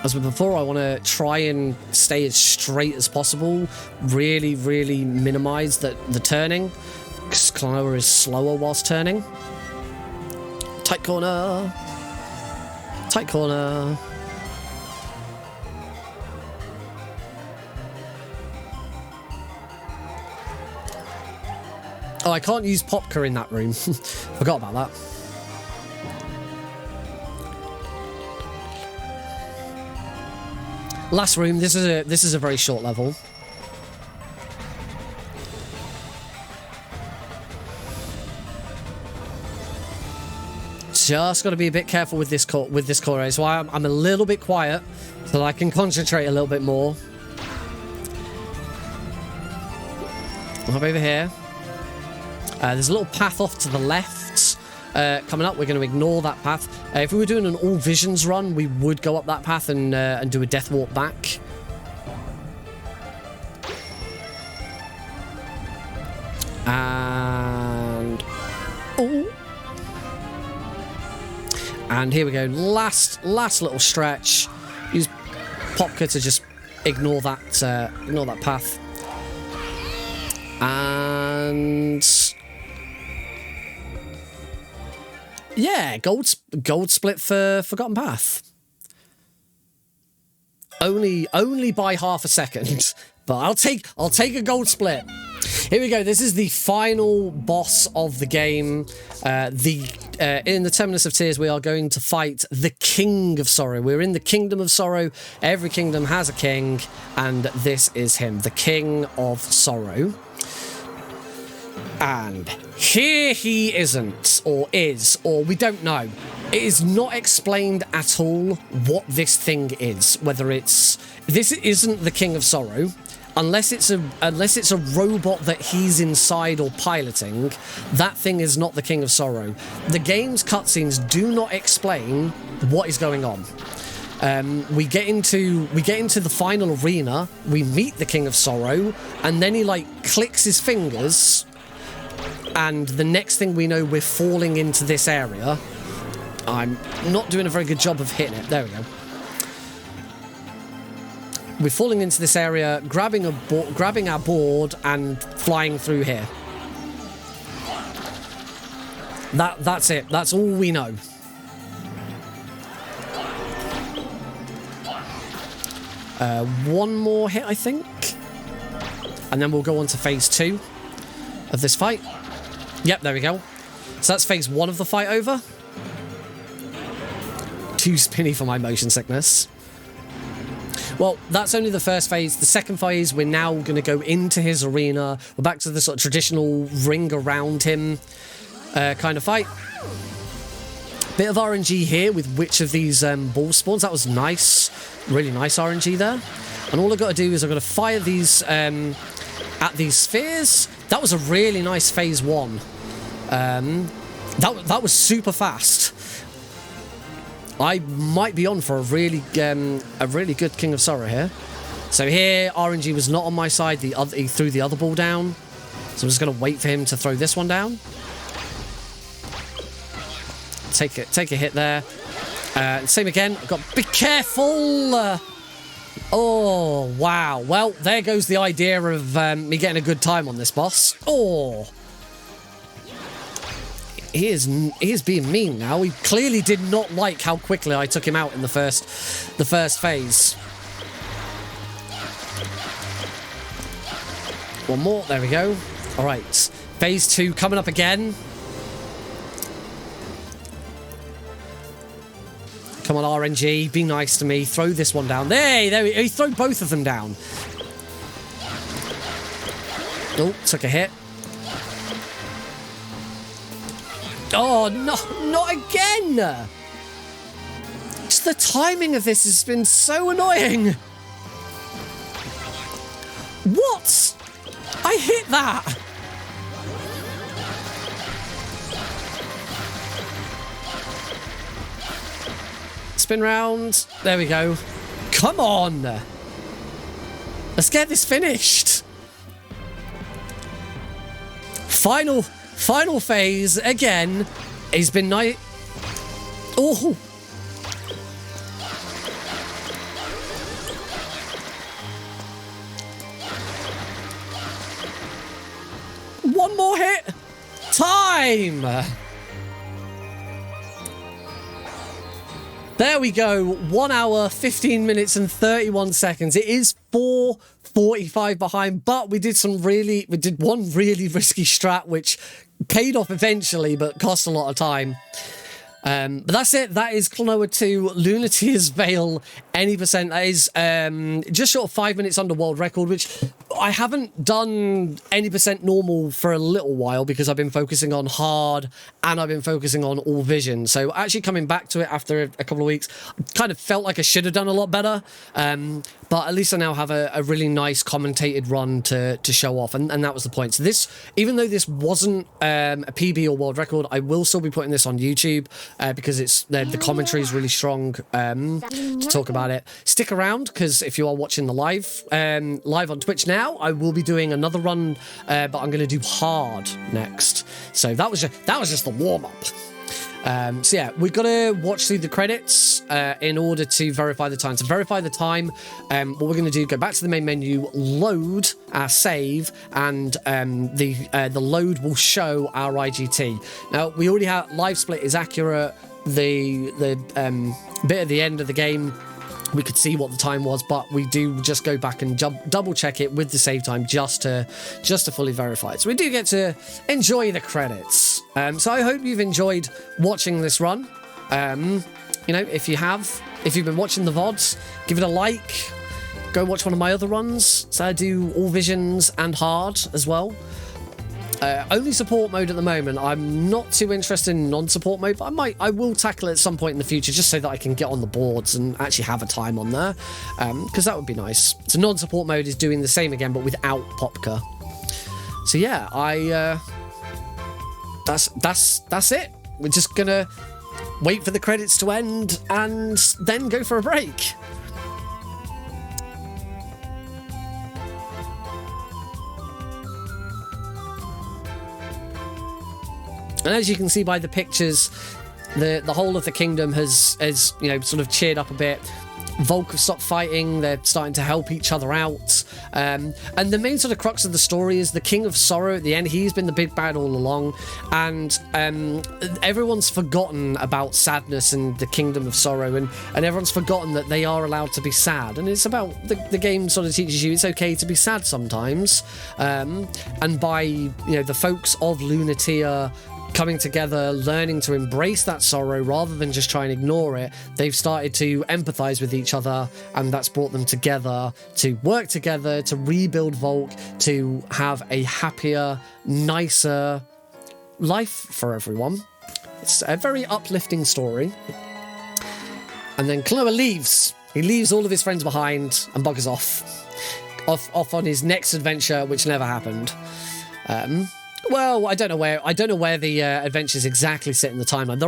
As with before, I want to try and stay as straight as possible. Really, really minimise the turning, because Klonoa is slower whilst turning. Tight corner. Tight corner. Oh, I can't use Popka in that room. Forgot about that. Last room. This is a very short level. Just got to be a bit careful with this corner. That's why I'm a little bit quiet, so that I can concentrate a little bit more. Up over here. There's a little path off to the left coming up. We're going to ignore that path. If we were doing an all visions run, we would go up that path and do a death walk back. And and here we go. Last little stretch. Use Popka to just ignore that path. And yeah, gold split for Forgotten Path. Only by half a second, but I'll take a gold split. Here we go. This is the final boss of the game. In the Terminus of Tears, we are going to fight the King of Sorrow. We're in the Kingdom of Sorrow. Every kingdom has a king, and this is him, the King of Sorrow. And here he isn't, or is, or we don't know. It is not explained at all what this thing is. Whether this isn't the King of Sorrow, unless it's a robot that he's inside or piloting. That thing is not the King of Sorrow. The game's cutscenes do not explain what is going on. We get into the final arena. We meet the King of Sorrow, and then he clicks his fingers. And the next thing we know, we're falling into this area. I'm not doing a very good job of hitting it. There we go. We're falling into this area, grabbing our board, and flying through here. That's it. That's all we know. One more hit, I think. And then we'll go on to phase 2 of this fight. Yep, there we go. So that's phase 1 of the fight over. Too spinny for my motion sickness. Well, that's only the first phase. The second phase, we're now going to go into his arena. We're back to the sort of traditional ring around him kind of fight. Bit of RNG here with which of these ball spawns. That was nice. Really nice RNG there. And all I've got to do is I've got to fire these at these spheres. that was a really nice phase 1. That was super fast. I might be on for a really good King of Sorrow here. So here, RNG was not on my side. He threw the other ball down. So I'm just going to wait for him to throw this one down. Take a hit there. Same again. I've got be careful. Oh, wow. Well, there goes the idea of me getting a good time on this boss. Oh. He is being mean now. He clearly did not like how quickly I took him out in the first phase. One more. There we go. All right. Phase 2 coming up again. Come on, RNG. Be nice to me. Throw this one down. There he throw both of them down. Oh, took a hit. Oh, no, not again! Just the timing of this has been so annoying. What? I hit that! Spin round. There we go. Come on! Let's get this finished. Final phase again. He's been nice. Oh! One more hit. Time! There we go. 1 hour, 15 minutes and 31 seconds. It is 4:45 behind, but we did one really risky strat, which paid off eventually, but cost a lot of time. But that's it. That is Klonoa 2 Lunatia's Veil any percent. That is just short of 5 minutes under world record, which I haven't done any percent normal for a little while because I've been focusing on hard and I've been focusing on all vision. So actually coming back to it after a couple of weeks, kind of felt like I should have done a lot better. But at least I now have a really nice commentated run to show off, and that was the point. So this, even though this wasn't a PB or world record, I will still be putting this on YouTube because it's the commentary is really strong to talk about it. Stick around because if you are watching the live on Twitch now, I will be doing another run, but I'm going to do hard next. So that was just the warm up. So yeah, we've got to watch through the credits in order to verify the time. To verify the time, what we're going to do, go back to the main menu, load our save, and the load will show our IGT. Now, we already have live split is accurate. The bit at the end of the game, we could see what the time was, but we do just go back and double check it with the save time just to fully verify it. So we do get to enjoy the credits. So I hope you've enjoyed watching this run. You know, if you've been watching the VODs, give it a like. Go watch one of my other runs. So I do all visions and hard as well. Only support mode at the moment. I'm not too interested in non-support mode, but I will tackle it at some point in the future just so that I can get on the boards and actually have a time on there, because that would be nice. So non-support mode is doing the same again, but without Popka. So yeah, that's it. We're just gonna wait for the credits to end and then go for a break. And as you can see by the pictures, the whole of the kingdom has you know, sort of cheered up a bit. Volk have stopped fighting. They're starting to help each other out. And the main sort of crux of the story is the King of Sorrow at the end. He's been the big bad all along. And everyone's forgotten about sadness and the Kingdom of Sorrow. And everyone's forgotten that they are allowed to be sad. And it's about, the game sort of teaches you it's okay to be sad sometimes. And by, you know, the folks of Lunatia coming together, learning to embrace that sorrow rather than just try and ignore it, they've started to empathize with each other, and that's brought them together to work together to rebuild Volk, to have a happier, nicer life for everyone. It's a very uplifting story. And then Klonoa leaves. He leaves all of his friends behind and buggers off on his next adventure, which never happened. Well, I don't know where the adventures exactly sit in the timeline.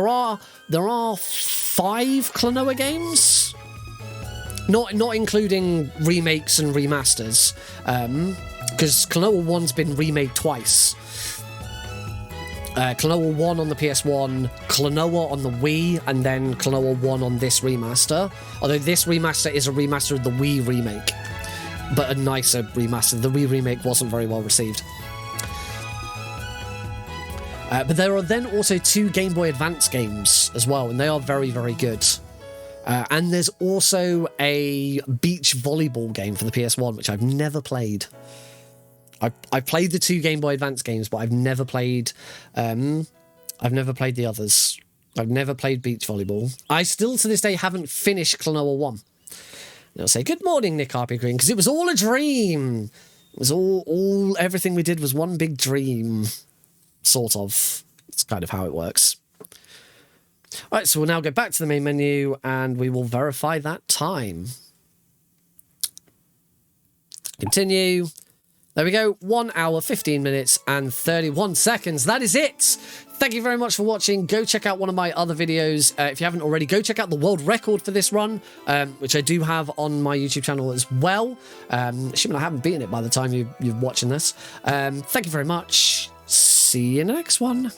There are 5 Klonoa games, not including remakes and remasters, because Klonoa 1's been remade twice. Klonoa 1 on the PS1, Klonoa on the Wii, and then Klonoa 1 on this remaster. Although this remaster is a remaster of the Wii remake, but a nicer remaster. The Wii remake wasn't very well received. But there are then also 2 Game Boy Advance games as well, and they are very, very good. And there's also a beach volleyball game for the PS1, which I've never played. I've played the 2 Game Boy Advance games, but I've never played the others. I've never played beach volleyball. I still, to this day, haven't finished Klonoa 1. And I'll say, good morning, Nick RP Green, because it was all a dream. It was everything we did was one big dream. Sort of. It's kind of how it works. All right, so we'll now go back to the main menu and we will verify that time. Continue. There we go. 1 hour, 15 minutes and 31 seconds. That is it. Thank you very much for watching. Go check out one of my other videos. If you haven't already, go check out the world record for this run, which I do have on my YouTube channel as well. Assuming I haven't beaten it by the time you're watching this. Thank you very much. See you in the next one.